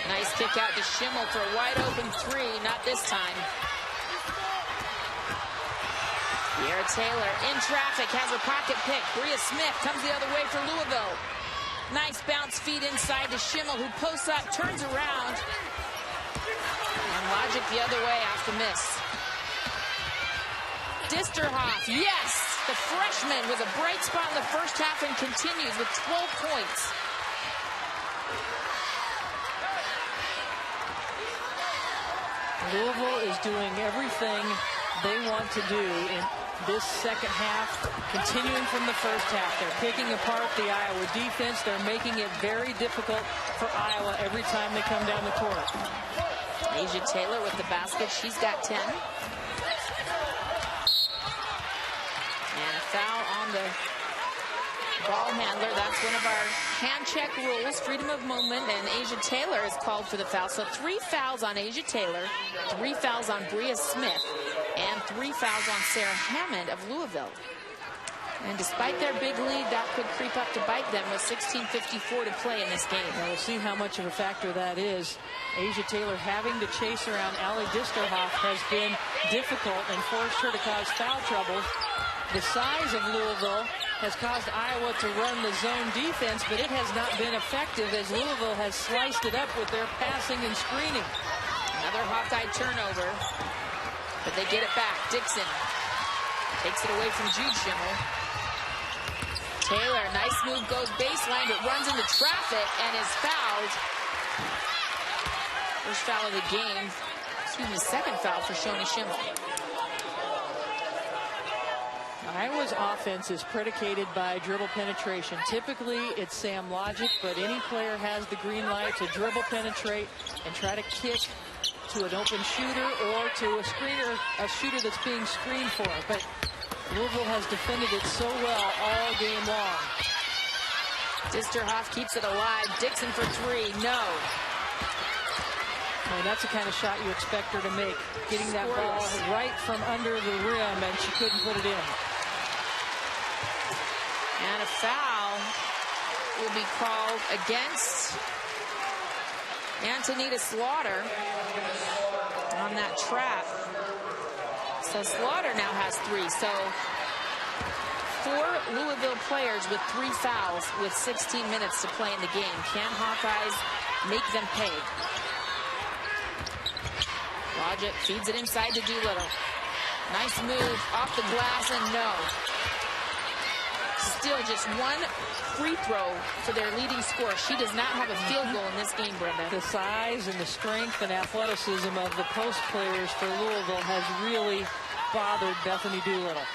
Nice kick out to Schimmel for a wide open 3. Not this time. Sierra Taylor in traffic, has her pocket pick. Bria Smith comes the other way for Louisville. Nice bounce feed inside to Schimmel, who posts up, turns around. And Logic the other way after miss. Disterhoff, yes! The freshman was a bright spot in the first half and continues with 12 points. Louisville is doing everything they want to do in this second half, continuing from the first half. They're picking apart the Iowa defense. They're making it very difficult for Iowa every time they come down the court. Asia Taylor with the basket. She's got 10. And a foul on the ball handler. That's one of our hand check rules, freedom of movement, and Asia Taylor is called for the foul. So 3 fouls on Asia Taylor, 3 fouls on Bria Smith, and 3 fouls on Sarah Hammond of Louisville. And despite their big lead, that could creep up to bite them with 16:54 to play in this game. Well, we'll see how much of a factor that is. Asia Taylor having to chase around Allie Disterhoff has been difficult and forced her to cause foul trouble. The size of Louisville has caused Iowa to run the zone defense, but it has not been effective as Louisville has sliced it up with their passing and screening. Another Hawkeye turnover, but they get it back. Dixon takes it away from Jude Schimmel. Taylor, nice move, goes baseline, but runs into traffic and is fouled. First foul of the game. Excuse me, second foul for Shoni Schimmel. Iowa's offense is predicated by dribble penetration. Typically, it's Sam Logic, but any player has the green light to dribble penetrate and try to kick to an open shooter or to a shooter that's being screened for. But Louisville has defended it so well all game long. Disterhoff keeps it alive. Dixon for 3, no. Well, that's the kind of shot you expect her to make. Getting that ball right from under the rim, and she couldn't put it in. And a foul will be called against Antonita Slaughter on that trap. So Slaughter now has 3. So 4 Louisville players with 3 fouls with 16 minutes to play in the game. Can Hawkeyes make them pay? Logic feeds it inside to Doolittle. Nice move off the glass and no. still just one free throw for their leading scorer. She does not have a field goal in this game, Brenda. The size and the strength and athleticism of the post players for Louisville has really bothered Bethany Doolittle.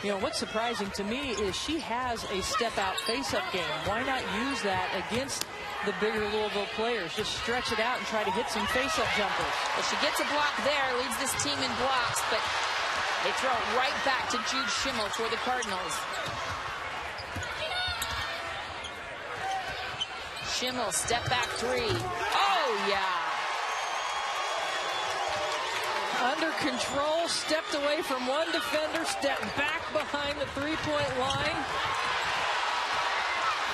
You know, what's surprising to me is she has a step-out face-up game. Why not use that against the bigger Louisville players? Just stretch it out and try to hit some face-up jumpers. Well, she gets a block there, leads this team in blocks, but they throw it right back to Jude Schimmel for the Cardinals. Schimmel, step back three. Oh, yeah. Under control, stepped away from one defender, stepped back behind the three-point line.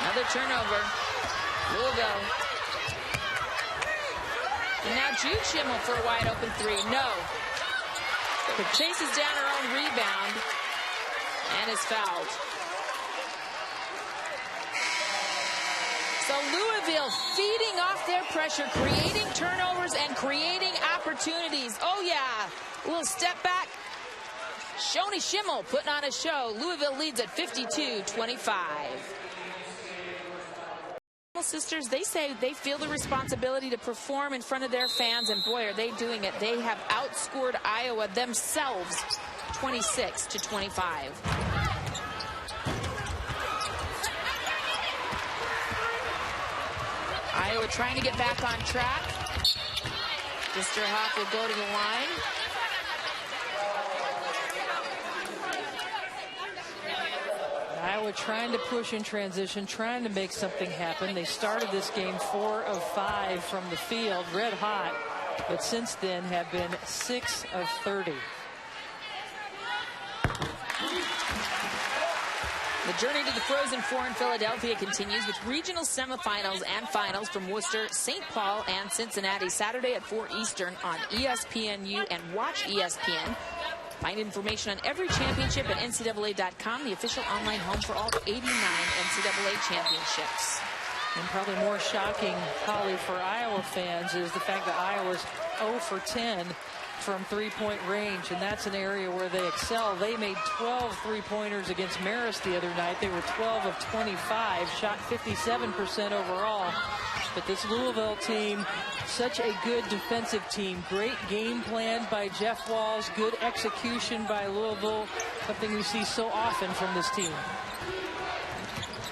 Another turnover. Louisville. And now Jude Schimmel for a wide open three. No. But chases down her own rebound and is fouled. So Louisville feeding off their pressure, creating turnovers and creating opportunities. Oh, yeah. A little step back. Shoni Schimmel putting on a show. Louisville leads at 52-25. Sisters, they say they feel the responsibility to perform in front of their fans, and boy, are they doing it. They have outscored Iowa themselves 26-25. Iowa trying to get back on track. Disterhoff will go to the line. Iowa trying to push in transition, trying to make something happen. They started this game 4 of 5 from the field, red hot, but since then have been 6 of 30. The journey to the Frozen Four in Philadelphia continues with regional semifinals and finals from Worcester, St. Paul, and Cincinnati Saturday at 4 Eastern on ESPNU and Watch ESPN. Find information on every championship at NCAA.com, the official online home for all 89 NCAA championships. And probably more shocking, Holly, for Iowa fans is the fact that Iowa's 0 for 10 from three-point range, and that's an area where they excel. They made 12 three-pointers against Marist the other night. They were 12 of 25, shot 57% overall. But this Louisville team, such a good defensive team. Great game plan by Jeff Walls, good execution by Louisville, something we see so often from this team.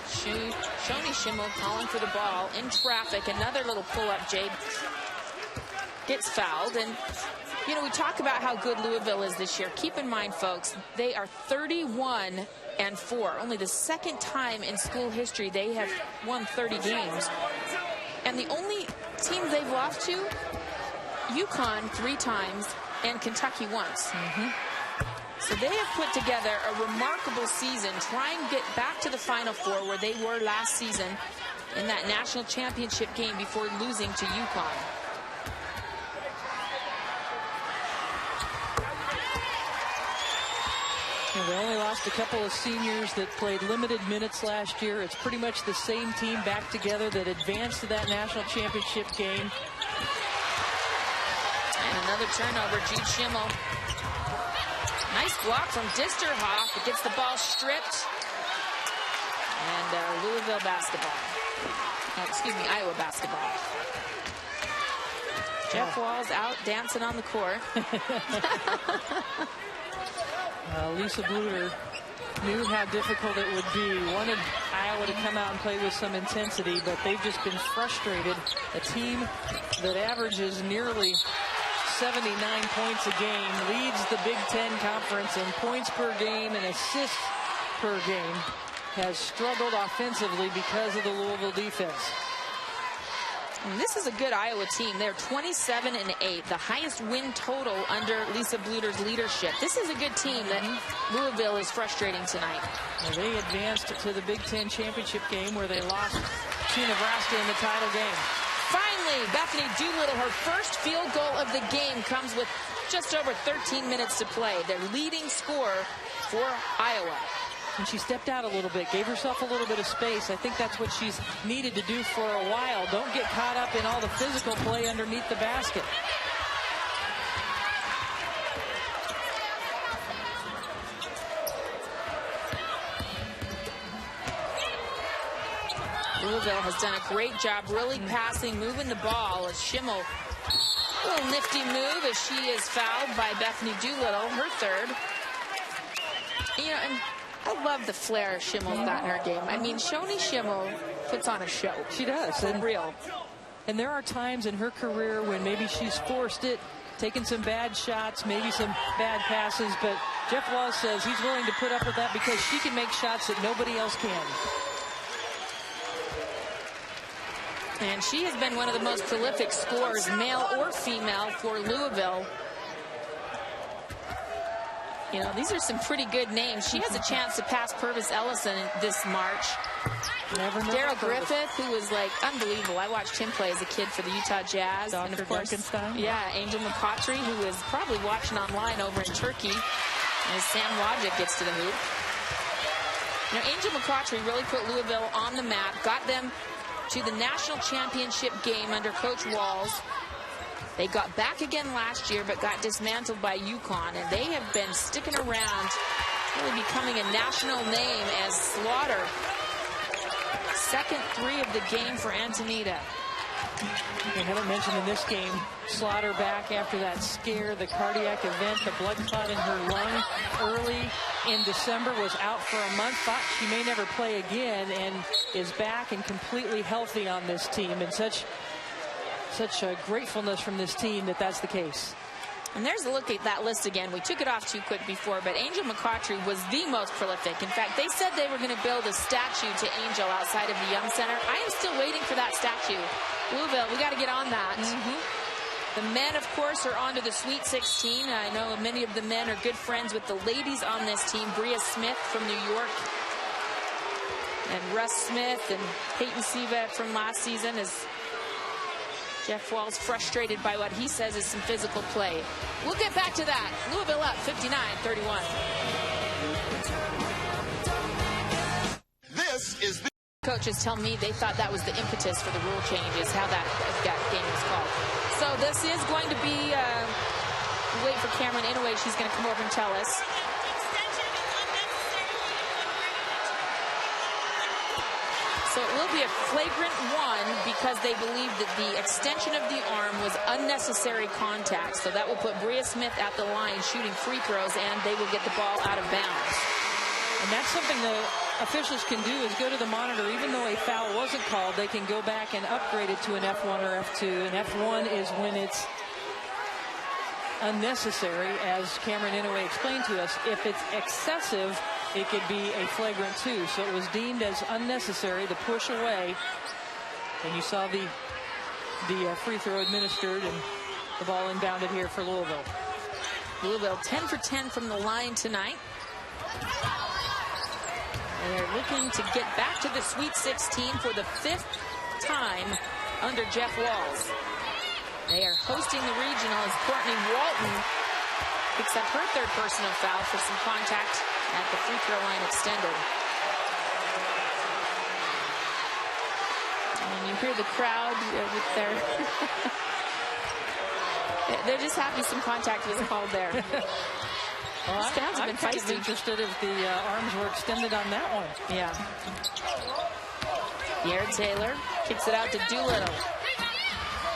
Shoni Schimmel calling for the ball in traffic. Another little pull-up, Jade gets fouled. And, you know, we talk about how good Louisville is this year. Keep in mind, folks, they are 31-4. Only the second time in school history they have won 30 games. And the only team they've lost to, UConn 3 times and Kentucky once. So they have put together a remarkable season, trying to get back to the Final Four where they were last season in that national championship game before losing to UConn. They only lost a couple of seniors that played limited minutes last year. It's pretty much the same team back together that advanced to that national championship game. And another turnover, Jude Schimmel. Nice block from Disterhoff. It gets the ball stripped. And Louisville basketball. Oh, excuse me, Iowa basketball. Jeff Walls out dancing on the court. Lisa Bluter knew how difficult it would be. Wanted Iowa to come out and play with some intensity, but they've just been frustrated. A team that averages nearly 79 points a game, leads the Big Ten Conference in points per game and assists per game, has struggled offensively because of the Louisville defense. And this is a good Iowa team. They're 27-8, the highest win total under Lisa Bluter's leadership. This is a good team that Louisville is frustrating tonight. Well, they advanced to the Big Ten championship game where they lost to Nebraska in the title game. Finally, Bethany Doolittle, her first field goal of the game comes with just over 13 minutes to play. Their leading scorer for Iowa. And she stepped out a little bit, gave herself a little bit of space. I think that's what she's needed to do for a while. Don't get caught up in all the physical play underneath the basket. Louisville has done a great job really passing, moving the ball as Schimmel, a little nifty move as she is fouled by Bethany Doolittle, her third. You know, and I love the flair Schimmel's got in her game. I mean, Shoni Schimmel puts on a show. She does. For real. And there are times in her career when maybe she's forced it, taken some bad shots, maybe some bad passes, but Jeff Walz says he's willing to put up with that because she can make shots that nobody else can. And she has been one of the most prolific scorers, male or female, for Louisville. You know, these are some pretty good names. She has a chance to pass Purvis Ellison this March. Daryl Griffith, who was like unbelievable. I watched him play as a kid for the Utah Jazz. Dr. And of course, Duncanstein. Yeah, Angel McCautry, who is probably watching online over in Turkey as Sam Wojcik gets to the hoop. You know, Angel McCautry really put Louisville on the map, got them to the national championship game under Coach Walz. They got back again last year, but got dismantled by UConn, and they have been sticking around, really becoming a national name as Slaughter. Second three of the game for Antonita. I haven't mentioned in this game, Slaughter back after that scare, the cardiac event, the blood clot in her lung early in December, was out for a month, thought she may never play again, and is back and completely healthy on this team. And such a gratefulness from this team that that's the case. And there's a look at that list again. We took it off too quick before, but Angel McCautry was the most prolific. In fact, they said they were going to build a statue to Angel outside of the Young Center. I am still waiting for that statue. Louisville, we got to get on that. The men, of course, are on to the Sweet 16. I know many of the men are good friends with the ladies on this team. Bria Smith from New York, and Russ Smith and Peyton Siva from last season, as Jeff Walz frustrated by what he says is some physical play. We'll get back to that. Louisville up 59-31. This is the coaches tell me they thought that was the impetus for the rule changes, how that game was called. So this is going to be, wait for Cameron Inouye. She's going to come over and tell us. So it will be a flagrant one because they believe that the extension of the arm was unnecessary contact. So that will put Bria Smith at the line shooting free throws, and they will get the ball out of bounds. And that's something the officials can do, is go to the monitor. Even though a foul wasn't called, they can go back and upgrade it to an F1 or F2. And F1 is when it's unnecessary, as Cameron Inouye explained to us. If it's excessive, it could be a flagrant 2. So it was deemed as unnecessary to push away. And you saw the free throw administered and the ball inbounded here for Louisville. Louisville 10 for 10 from the line tonight. They're looking to get back to the Sweet 16 for the 5th time under Jeff Walz. They are hosting the regional as Courtney Walton picks up her 3rd personal foul for some contact at the free throw line extended. And you hear the crowd with their... they're just happy some contact was called there. Well, I'm kind of interested if the arms were extended on that one. Yeah. Yared Taylor kicks it out to Doolittle.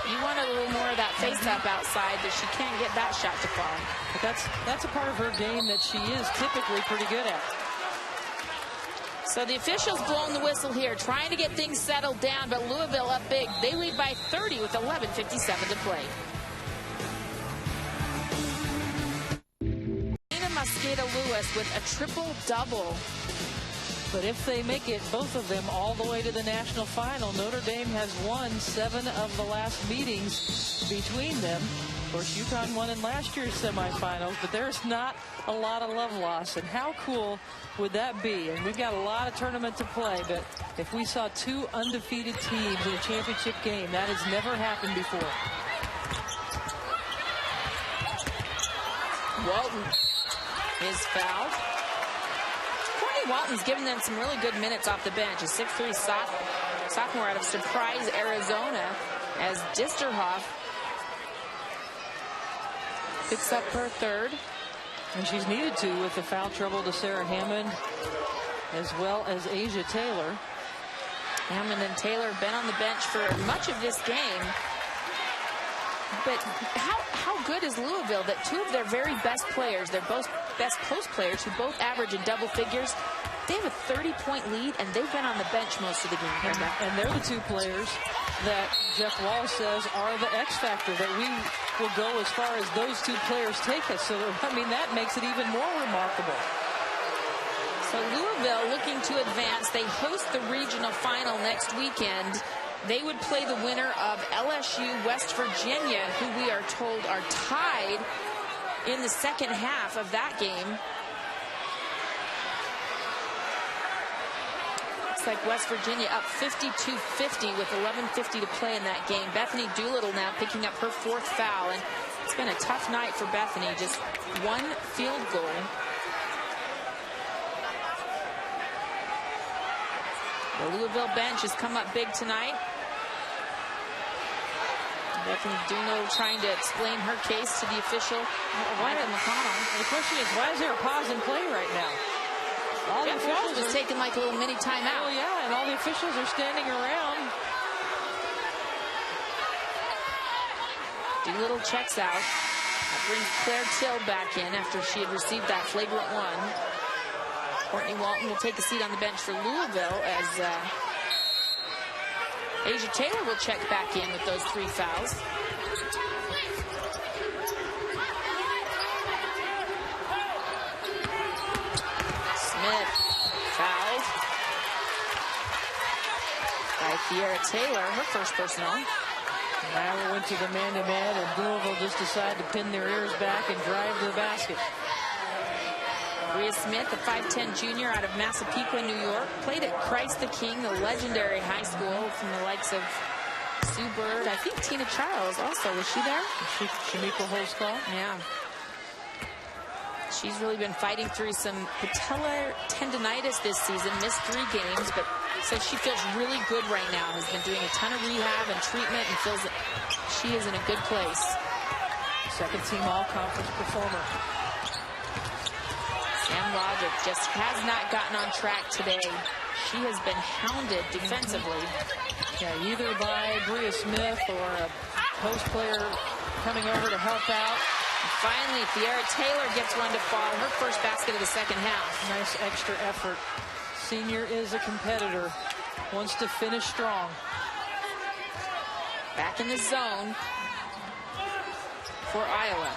You want a little more of that face-up outside, but she can't get that shot to fall. But that's a part of her game that she is typically pretty good at. So the officials blowing the whistle here, trying to get things settled down, but Louisville up big. They lead by 30 with 11:57 to play. Mosqueda Lewis with a triple-double. But if they make it, both of them, all the way to the national final, Notre Dame has won 7 of the last meetings between them. Of course, UConn won in last year's semifinals, but there's not a lot of love lost. And how cool would that be? And we've got a lot of tournament to play, but if we saw 2 undefeated teams in a championship game, that has never happened before. Walton is fouled. Courtney Walton's given them some really good minutes off the bench. A 6'3" sophomore out of Surprise, Arizona, as Disterhoff picks up her 3rd. And she's needed to with the foul trouble to Sarah Hammond as well as Asia Taylor. Hammond and Taylor have been on the bench for much of this game. But how good is Louisville that two of their very best players, their both best post players, who both average in double figures, they have a 30-point lead, and they've been on the bench most of the game. And they're the two players that Jeff Wall says are the X factor, that we will go as far as those two players take us. So, I mean, that makes it even more remarkable. So Louisville looking to advance. They host the regional final next weekend. They would play the winner of LSU West Virginia, who we are told are tied in the second half of that game. Looks like West Virginia up 52-50 with 11:50 to play in that game. Bethany Doolittle now picking up her fourth foul, and it's been a tough night for Bethany. Just one field goal. The Louisville bench has come up big tonight. Bethany Doolittle trying to explain her case to the official, Michael McConnell. The question is, why is there a pause in play right now? All the officials was taking like a little mini timeout. Oh yeah, and all the officials are standing around. Doolittle checks out. That brings Claire Till back in after she had received that flagrant one. Courtney Walton will take a seat on the bench for Louisville as Asia Taylor will check back in with those 3 fouls. Smith fouled by Fiera Taylor, her first personal. Iowa went to the man-to-man, and Louisville just decided to pin their ears back and drive to the basket. Bria Smith, a 5'10 junior out of Massapequa, New York, played at Christ the King, the legendary high school, from the likes of Sue Bird. I think Tina Charles also. Was she there? Shamika Holzclaw? Yeah. She's really been fighting through some patellar tendonitis this season, missed 3 games, but says she feels really good right now. Has been doing a ton of rehab and treatment and feels that she is in a good place. Second team all-conference performer. Sam Logic just has not gotten on track today. She has been hounded defensively. Yeah, either by Bria Smith or a post player coming over to help out. And finally, Fiera Taylor gets one to fall, her first basket of the second half. Nice extra effort. Senior is a competitor, wants to finish strong. Back in the zone for Iowa.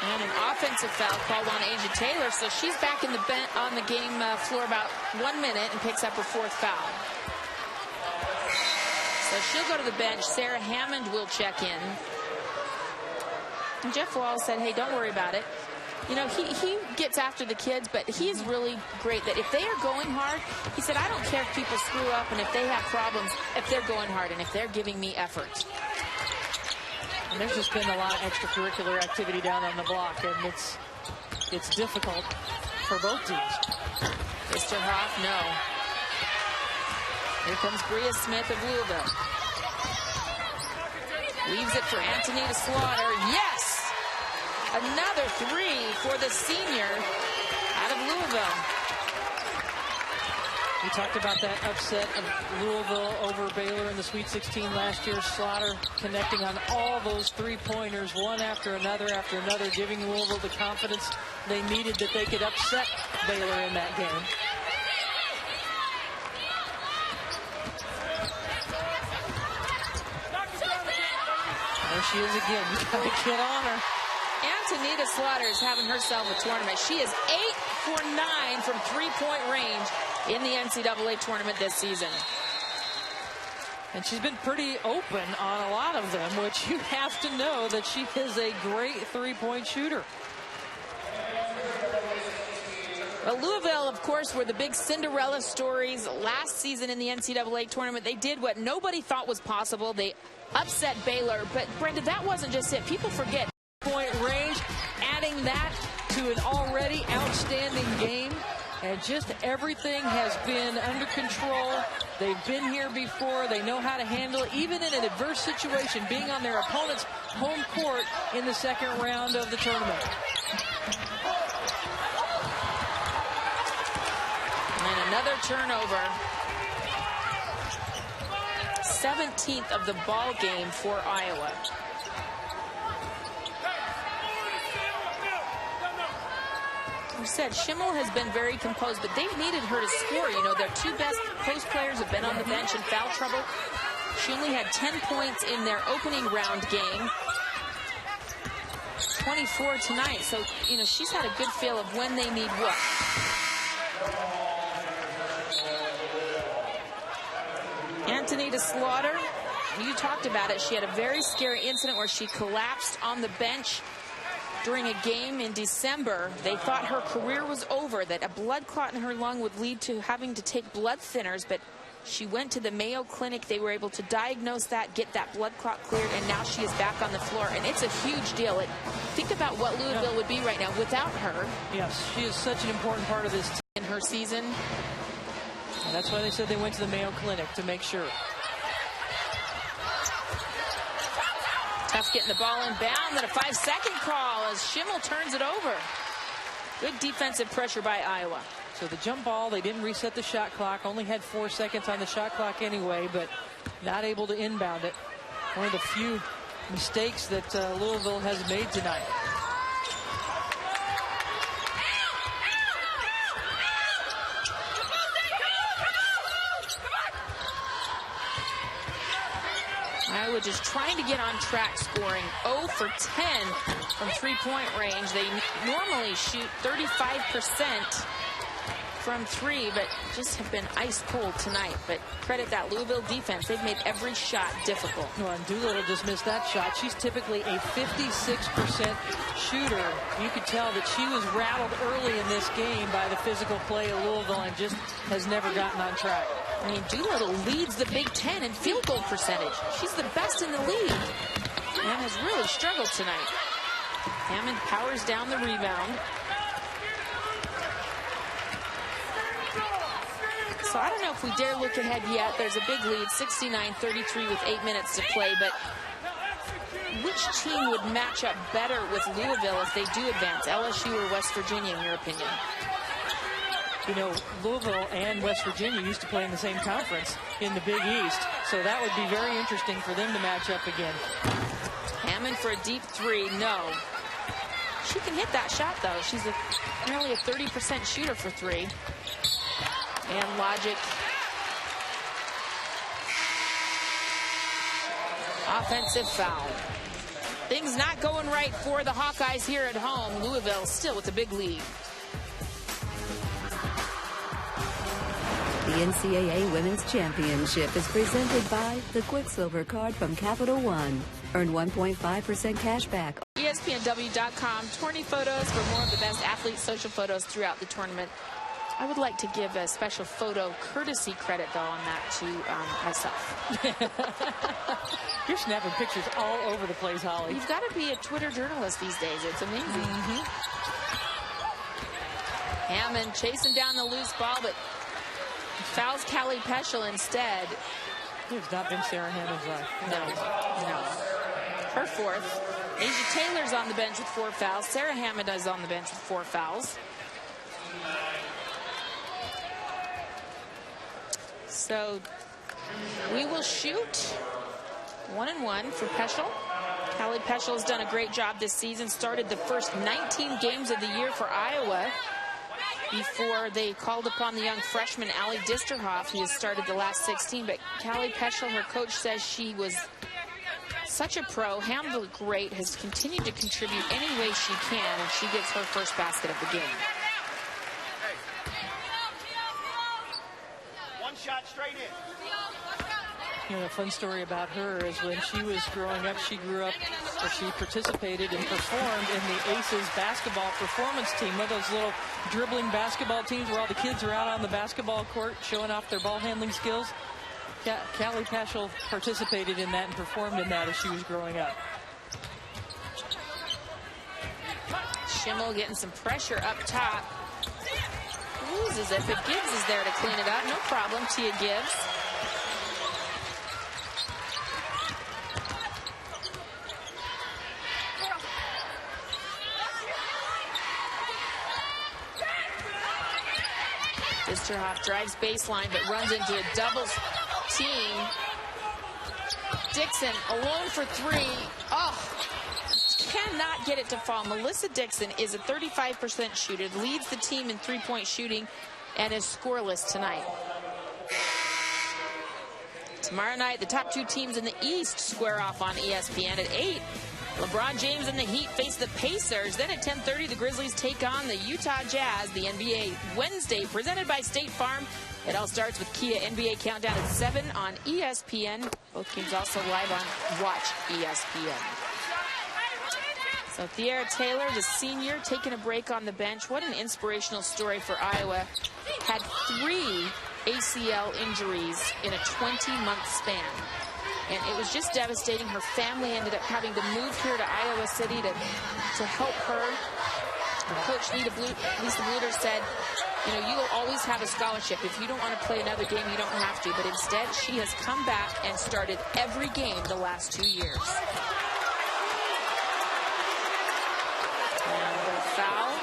And an offensive foul called on Asia Taylor, so she's back in the on the game floor about 1 minute and picks up her 4th foul. So she'll go to the bench. Sarah Hammond will check in. And Jeff Wall said, hey, don't worry about it. You know, he gets after the kids, but he's really great that if they are going hard, he said, I don't care if people screw up and if they have problems, if they're going hard and if they're giving me effort. And there's just been a lot of extracurricular activity down on the block, and it's difficult for both teams. Mr. Hoff, no. Here comes Bria Smith of Louisville. Leaves it for Antonita Slaughter. Yes! Another 3 for the senior out of Louisville. We talked about that upset of Louisville over Baylor in the Sweet 16 last year. Slaughter connecting on all those 3-pointers, one after another, giving Louisville the confidence they needed that they could upset Baylor in that game. There she is again. You gotta get on her. Antonita Slaughter is having herself a tournament. She is 8 for 9 from 3-point range in the NCAA tournament this season. And she's been pretty open on a lot of them, which you have to know that she is a great 3-point shooter. Well, Louisville, of course, were the big Cinderella stories last season in the NCAA tournament. They did what nobody thought was possible. They upset Baylor. But, Brenda, that wasn't just it. People forget. Point range, adding that to an already outstanding game. And just everything has been under control. They've been here before. They know how to handle it, even in an adverse situation, being on their opponent's home court in the second round of the tournament. And another turnover. 17th of the ball game for Iowa. We said Schimmel has been very composed, but they've needed her to score. You know, their two best post players have been on the bench in foul trouble. She only had 10 points in their opening round game. 24 tonight. So, you know, she's had a good feel of when they need what. Antonita Slaughter, you talked about it. She had a very scary incident where she collapsed on the bench during a game in December. They thought her career was over, that a blood clot in her lung would lead to having to take blood thinners, but she went to the Mayo Clinic. They were able to diagnose that, get that blood clot cleared, and now she is back on the floor, and it's a huge deal. Think about what Louisville would be right now without her. Yes, she is such an important part of this team. In her season. And that's why they said they went to the Mayo Clinic, to make sure. Tough getting the ball inbound, then a 5-second call as Schimmel turns it over. Good defensive pressure by Iowa. So the jump ball, they didn't reset the shot clock, only had 4 seconds on the shot clock anyway, but not able to inbound it. One of the few mistakes that Louisville has made tonight. Iowa just trying to get on track, scoring 0 for 10 from three-point range. They normally shoot 35% from three, but just have been ice cold tonight. But credit that Louisville defense. They've made every shot difficult. Well, and Doolittle just missed that shot. She's typically a 56% shooter. You could tell that she was rattled early in this game by the physical play of Louisville and just has never gotten on track. I mean, Doolittle leads the Big Ten in field goal percentage. She's the best in the league and has really struggled tonight. Hammond powers down the rebound. So I don't know if we dare look ahead yet. There's a big lead, 69-33 with 8 minutes to play. But which team would match up better with Louisville if they do advance, LSU or West Virginia, in your opinion? You know, Louisville and West Virginia used to play in the same conference in the Big East. So that would be very interesting for them to match up again. Hammond for a deep three, no. She can hit that shot, though. She's nearly a 30% shooter for three. And Logic. Offensive foul. Things not going right for the Hawkeyes here at home. Louisville still with a big lead. The NCAA Women's Championship is presented by the Quicksilver Card from Capital One. Earn 1.5% cash back. ESPNW.com. Tourney photos for more of the best athlete social photos throughout the tournament. I would like to give a special photo courtesy credit, though, on that to myself. You're snapping pictures all over the place, Holly. You've got to be a Twitter journalist these days. It's amazing. Hammond chasing down the loose ball, but fouls Callie Peschel instead. It's not been Sarah Hammond's life. No. Her fourth. Asia Taylor's on the bench with 4 fouls. Sarah Hammond is on the bench with 4 fouls. So we will shoot 1-1 for Peschel. Callie Peschel has done a great job this season. Started the first 19 games of the year for Iowa before they called upon the young freshman Allie Disterhoff. He has started the last 16, but Callie Peschel, her coach, says she was such a pro, handled great, has continued to contribute any way she can, and she gets her first basket of the game. One shot straight in. You know, a fun story about her is when she was growing up, she participated and performed in the Aces basketball performance team, one of those little dribbling basketball teams where all the kids are out on the basketball court showing off their ball handling skills. Callie Peschel participated in that and performed in that as she was growing up. Schimmel getting some pressure up top. loses it, but Gibbs is there to clean it up. No problem, Tia Gibbs. Disterhoff drives baseline, but runs into a doubles team. Dixon alone for three. Oh, cannot get it to fall. Melissa Dixon is a 35% shooter, leads the team in three-point shooting, and is scoreless tonight. Tomorrow night, the top two teams in the East square off on ESPN at 8. LeBron James and the Heat face the Pacers. Then at 10:30, the Grizzlies take on the Utah Jazz. The NBA Wednesday, presented by State Farm. It all starts with Kia NBA Countdown at 7 on ESPN. Both games also live on Watch ESPN. So Thierra Taylor, the senior, taking a break on the bench. What an inspirational story for Iowa. Had 3 ACL injuries in a 20-month span. And it was just devastating. Her family ended up having to move here to Iowa City to help her. Her coach, Lisa Bluter, said, you know, you will always have a scholarship. If you don't want to play another game, you don't have to. But instead, she has come back and started every game the last 2 years. And a foul.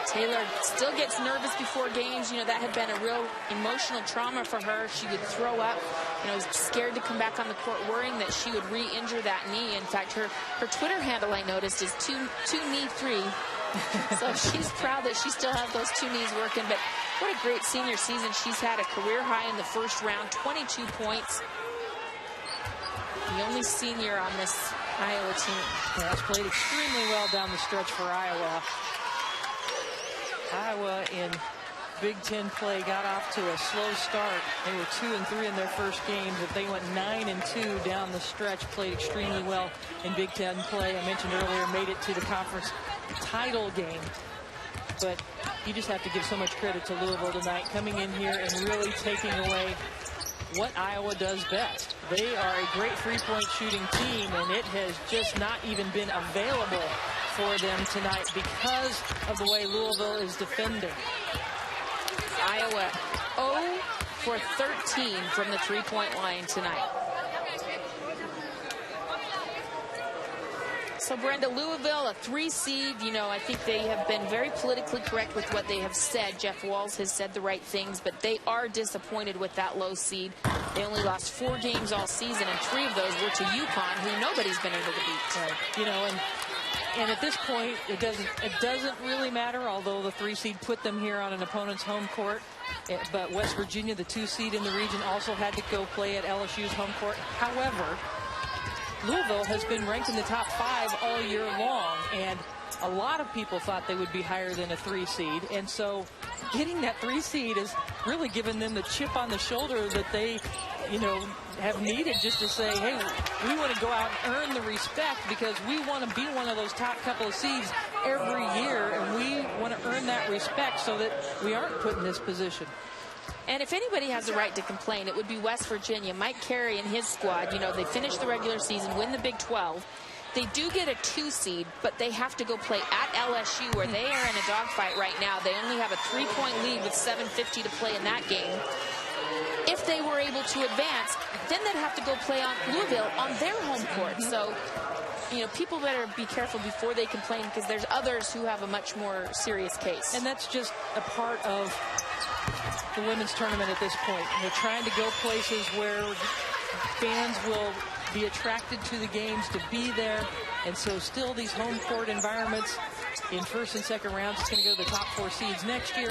Taylor still gets nervous before games. You know, that had been a real emotional trauma for her. She would throw up, you know, was scared to come back on the court, worrying that she would re-injure that knee. In fact, her Twitter handle, I noticed, is 2knee3. So she's proud that she still has those 2 knees working. But what a great senior season. She's had a career high in the first round, 22 points. The only senior on this Iowa team. Yeah, has played extremely well down the stretch for Iowa. Iowa in Big Ten play got off to a slow start. They were 2-3 in their first game, but they went 9-2 down the stretch, played extremely well in Big Ten play. I mentioned earlier, made it to the conference title game. But you just have to give so much credit to Louisville tonight, coming in here and really taking away what Iowa does best. They are a great three-point shooting team, and it has just not even been available for them tonight because of the way Louisville is defending. Iowa 0 for 13 from the three-point line tonight. So Brenda, Louisville, a 3 seed. You know, I think they have been very politically correct with what they have said. Jeff Walz has said the right things, but they are disappointed with that low seed. They only lost 4 games all season, and 3 of those were to UConn, who nobody's been able to beat. Right. You know, and at this point, it doesn't really matter, although the 3 seed put them here on an opponent's home court. But West Virginia, the 2 seed in the region, also had to go play at LSU's home court. However, Louisville has been ranked in the top 5 all year long, and a lot of people thought they would be higher than a 3 seed. And so getting that 3 seed has really given them the chip on the shoulder that they, you know, have needed, just to say, hey, we want to go out and earn the respect because we want to be one of those top couple of seeds every year, and we want to earn that respect so that we aren't put in this position. And if anybody has the right to complain, it would be West Virginia. Mike Carey and his squad, you know, they finished the regular season, win the Big 12. They do get a 2 seed, but they have to go play at LSU, where they are in a dogfight right now. They only have a 3-point lead with 7:50 to play in that game. If they were able to advance, then they'd have to go play on Louisville on their home court. So, you know, people better be careful before they complain, because there's others who have a much more serious case. And that's just a part of the women's tournament at this point. They're trying to go places where fans will be attracted to the games, to be there. And so still these home court environments in first and second rounds, it's going to go to the top 4 seeds next year.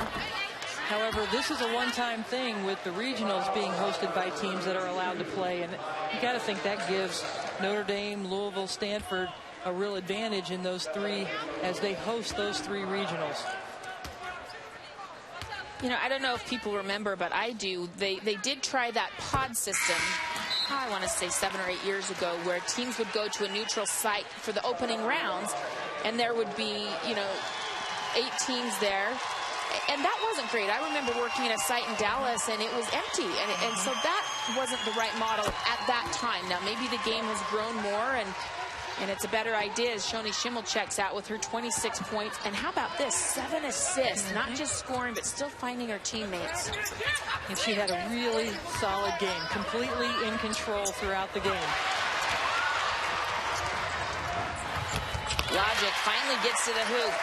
However, this is a one-time thing with the regionals being hosted by teams that are allowed to play. And you got to think that gives Notre Dame, Louisville, Stanford a real advantage in those 3 as they host those 3 regionals. You know, I don't know if people remember, but I do. They did try that pod system, I want to say 7 or 8 years ago, where teams would go to a neutral site for the opening rounds, and there would be, you know, 8 teams there. And that wasn't great. I remember working at a site in Dallas, and it was empty. And so that wasn't the right model at that time. Now, maybe the game has grown more, and And it's a better idea as Shoni Schimmel checks out with her 26 points. And how about this? 7 assists, not just scoring, but still finding her teammates. And she had a really solid game, completely in control throughout the game. Logic finally gets to the hoop.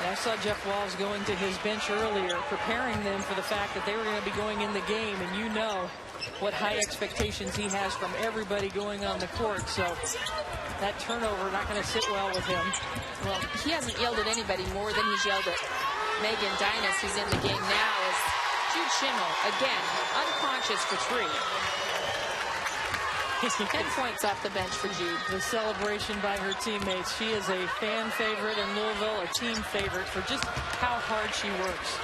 I saw Jeff Walls going to his bench earlier, preparing them for the fact that they were going to be going in the game, and you know what high expectations he has from everybody going on the court. So that turnover not going to sit well with him. Well, he hasn't yelled at anybody more than he's yelled at Megan Dynas, who's in the game now, as Jude Schimmel, again, unconscious for 3. 10 points off the bench for Jude. The celebration by her teammates. She is a fan favorite in Louisville, a team favorite for just how hard she works.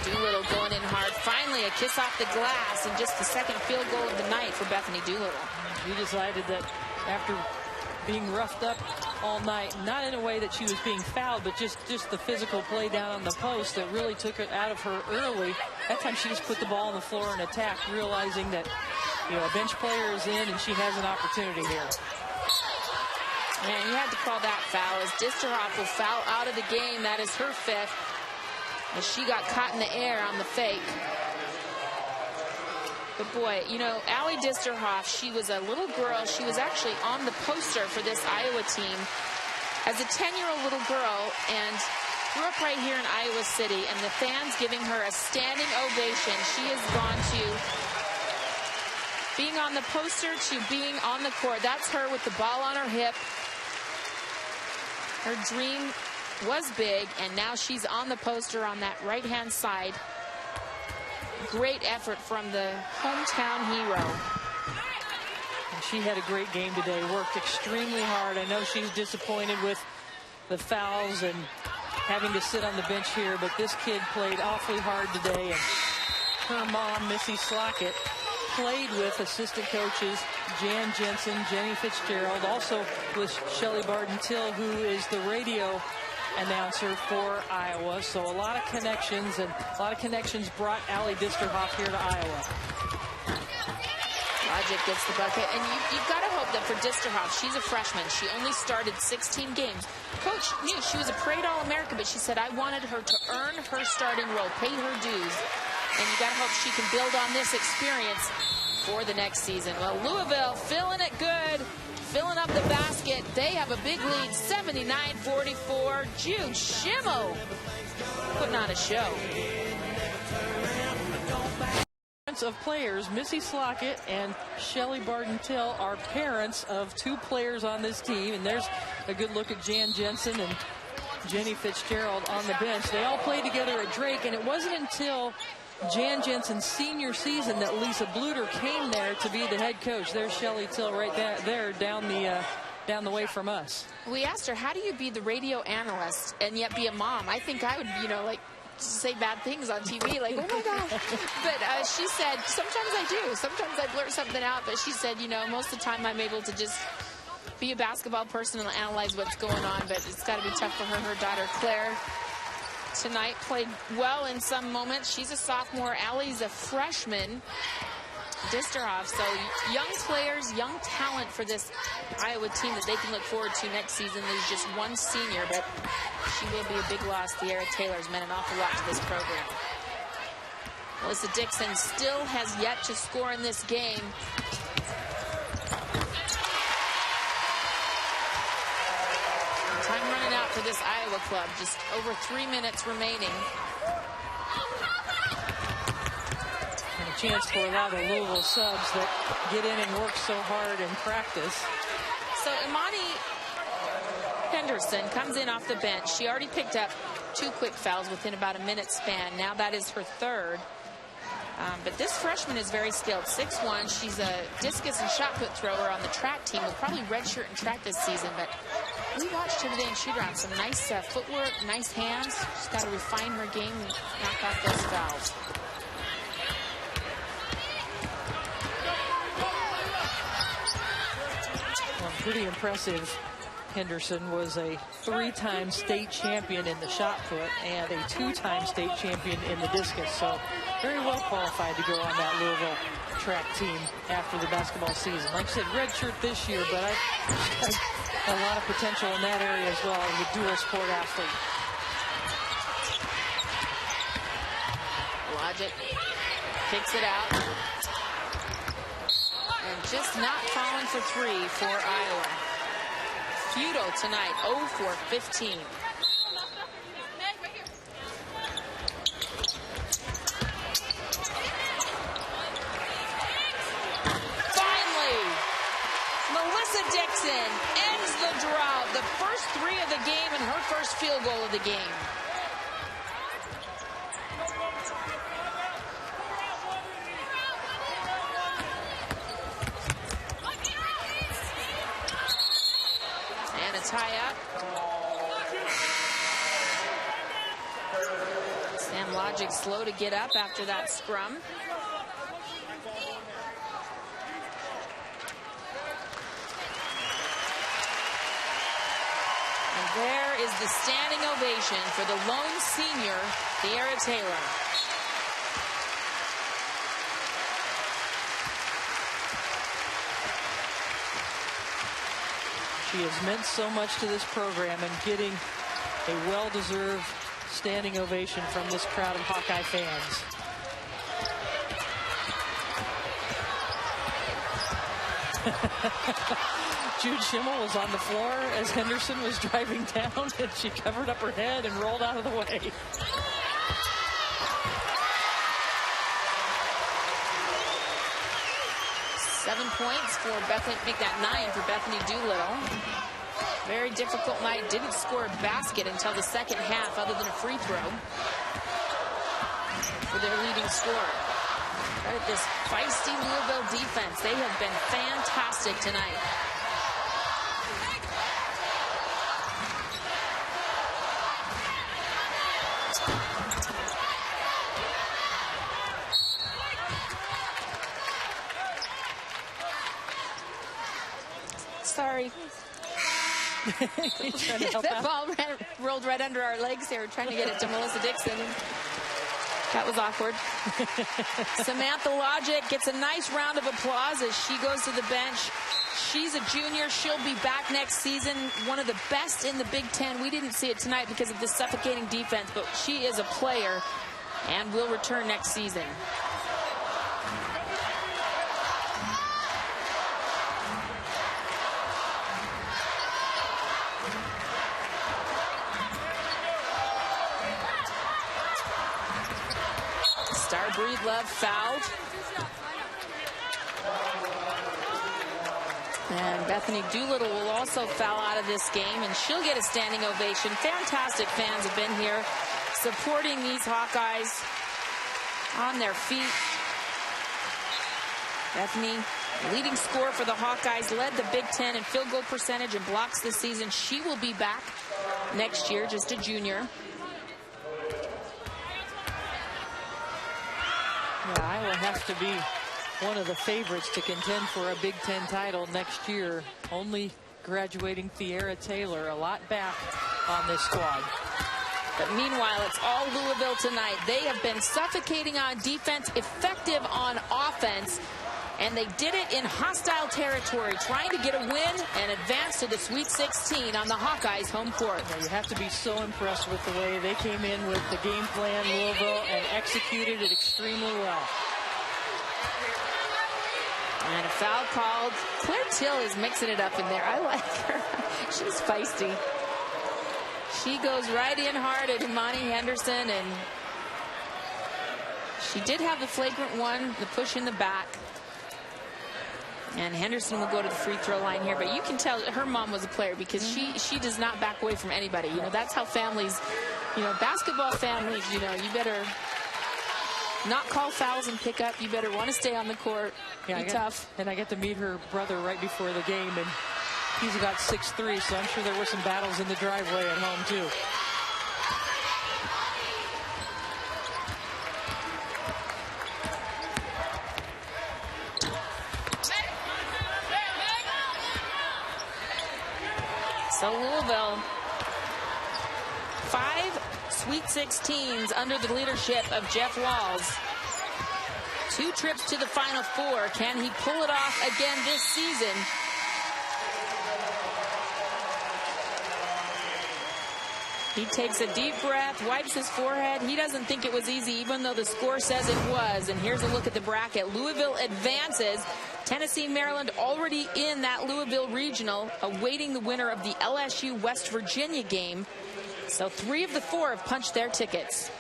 Doolittle going in hard. Finally, a kiss off the glass and just the second field goal of the night for Bethany Doolittle. She decided that after being roughed up all night, not in a way that she was being fouled, but just the physical play down on the post that really took it out of her early. That time she just put the ball on the floor and attacked, realizing that, you know, a bench player is in and she has an opportunity here. Man, you had to call that foul as Disterhoff will foul out of the game. That is her 5th. As she got caught in the air on the fake. But boy, you know, Allie Disterhoff, she was a little girl. She was actually on the poster for this Iowa team as a 10-year-old little girl and grew up right here in Iowa City, and the fans giving her a standing ovation. She has gone to being on the poster to being on the court. That's her with the ball on her hip. Her dream was big, and now she's on the poster on that right-hand side. Great effort from the hometown hero. And she had a great game today, worked extremely hard. I know she's disappointed with the fouls and having to sit on the bench here, but this kid played awfully hard today, and her mom, Missy Slockett, played with assistant coaches Jan Jensen, Jenny Fitzgerald, also with Shelly Barden-Till, who is the radio announcer for Iowa. So a lot of connections, and a lot of connections brought Allie Disterhoff here to Iowa. Logic gets the bucket, and you've got to hope that for Disterhoff, she's a freshman. She only started 16 games. Coach knew she was a parade All-American, but she said, I wanted her to earn her starting role, pay her dues. And you got to hope she can build on this experience for the next season. Well, Louisville filling it good, filling up the basket. They have a big lead, 79-44. Jude Schimmel putting on a show. Of players, Missy Slockett and Shelly Barden-Till are parents of 2 players on this team, and there's a good look at Jan Jensen and Jenny Fitzgerald on the bench. They all played together at Drake, and it wasn't until Jan Jensen's senior season that Lisa Bluter came there to be the head coach. There's Shelly Till right there down the way from us. We asked her, how do you be the radio analyst and yet be a mom? I think I would, you know, like, say bad things on TV, like, oh my gosh. But she said, sometimes I do. Sometimes I blurt something out. But she said, you know, most of the time I'm able to just be a basketball person and analyze what's going on. But it's got to be tough for her. Her daughter, Claire, tonight played well in some moments. She's a sophomore. Allie's a freshman. Disterhoff. So young players, young talent for this Iowa team that they can look forward to next season. There's just one senior, but she will be a big loss. Tiara Taylor's meant an awful lot to this program. Melissa Dixon still has yet to score in this game. Time running out for this Iowa club. Just over 3 minutes remaining. Chance for a lot of Louisville subs that get in and work so hard in practice. So Imani Henderson comes in off the bench. She already picked up 2 quick fouls within about a minute span. Now that is her 3rd. But this freshman is very skilled. 6'1". She's a discus and shot put thrower on the track team. Will probably redshirt in track this season. But we watched her today and shoot around. Some nice footwork, nice hands. She's got to refine her game and knock off those fouls. Pretty impressive. Henderson was a 3-time state champion in the shot put and a 2-time state champion in the discus. So very well qualified to go on that Louisville track team after the basketball season. Like I said, redshirt this year, but I have a lot of potential in that area as well as a dual sport athlete. Logic kicks it out. And just not falling for three for Iowa. Futile tonight, 0 for 15. Dixon ends the drought. The first three of the game and her first field goal of the game. And a tie-up. Sam Logic slow to get up after that scrum. There is the standing ovation for the lone senior, Tiara Taylor. She has meant so much to this program, and getting a well-deserved standing ovation from this crowd of Hawkeye fans. Jude Schimmel was on the floor as Henderson was driving down, and she covered up her head and rolled out of the way. Seven points for Bethany, make that 9 for Bethany Doolittle. Very difficult night, didn't score a basket until the second half other than a free throw for their leading scorer. Credit this feisty Louisville defense. They have been fantastic tonight. Sorry. That ball rolled right under our legs. They were trying to get it to Melissa Dixon. That was awkward. Samantha Logic gets a nice round of applause as she goes to the bench. She's a junior. She'll be back next season. One of the best in the Big Ten. We didn't see it tonight because of the suffocating defense, but she is a player and will return next season. Breedlove fouled. And Bethany Doolittle will also foul out of this game, and she'll get a standing ovation. Fantastic fans have been here supporting these Hawkeyes on their feet. Bethany, leading scorer for the Hawkeyes, led the Big Ten in field goal percentage and blocks this season. She will be back next year, just a junior. Yeah, Iowa has to be one of the favorites to contend for a Big Ten title next year. Only graduating Tiara Taylor, a lot back on this squad. But meanwhile, it's all Louisville tonight. They have been suffocating on defense, effective on offense, and they did it in hostile territory, trying to get a win and advance to the Sweet 16 on the Hawkeyes' home court. Yeah, you have to be so impressed with the way they came in with the game plan, Louisville, and executed it extremely well. And a foul called. Claire Till is mixing it up in there. I like her. She's feisty. She goes right in hard at Imani Henderson, and she did have the flagrant one, the push in the back. And Henderson will go to the free throw line here, but you can tell her mom was a player because she does not back away from anybody. You know, that's how families, you know, basketball families, you know, you better not call fouls and pick up. You better want to stay on the court. Yeah, be tough. And I got to meet her brother right before the game, and he's about 6'3", so I'm sure there were some battles in the driveway at home too. So Louisville, 5 Sweet 16s under the leadership of Jeff Walls. 2 trips to the Final Four. Can he pull it off again this season? He takes a deep breath, wipes his forehead. He doesn't think it was easy, even though the score says it was. And here's a look at the bracket. Louisville advances. Tennessee, Maryland already in that Louisville regional, awaiting the winner of the LSU West Virginia game. So 3 of the 4 have punched their tickets.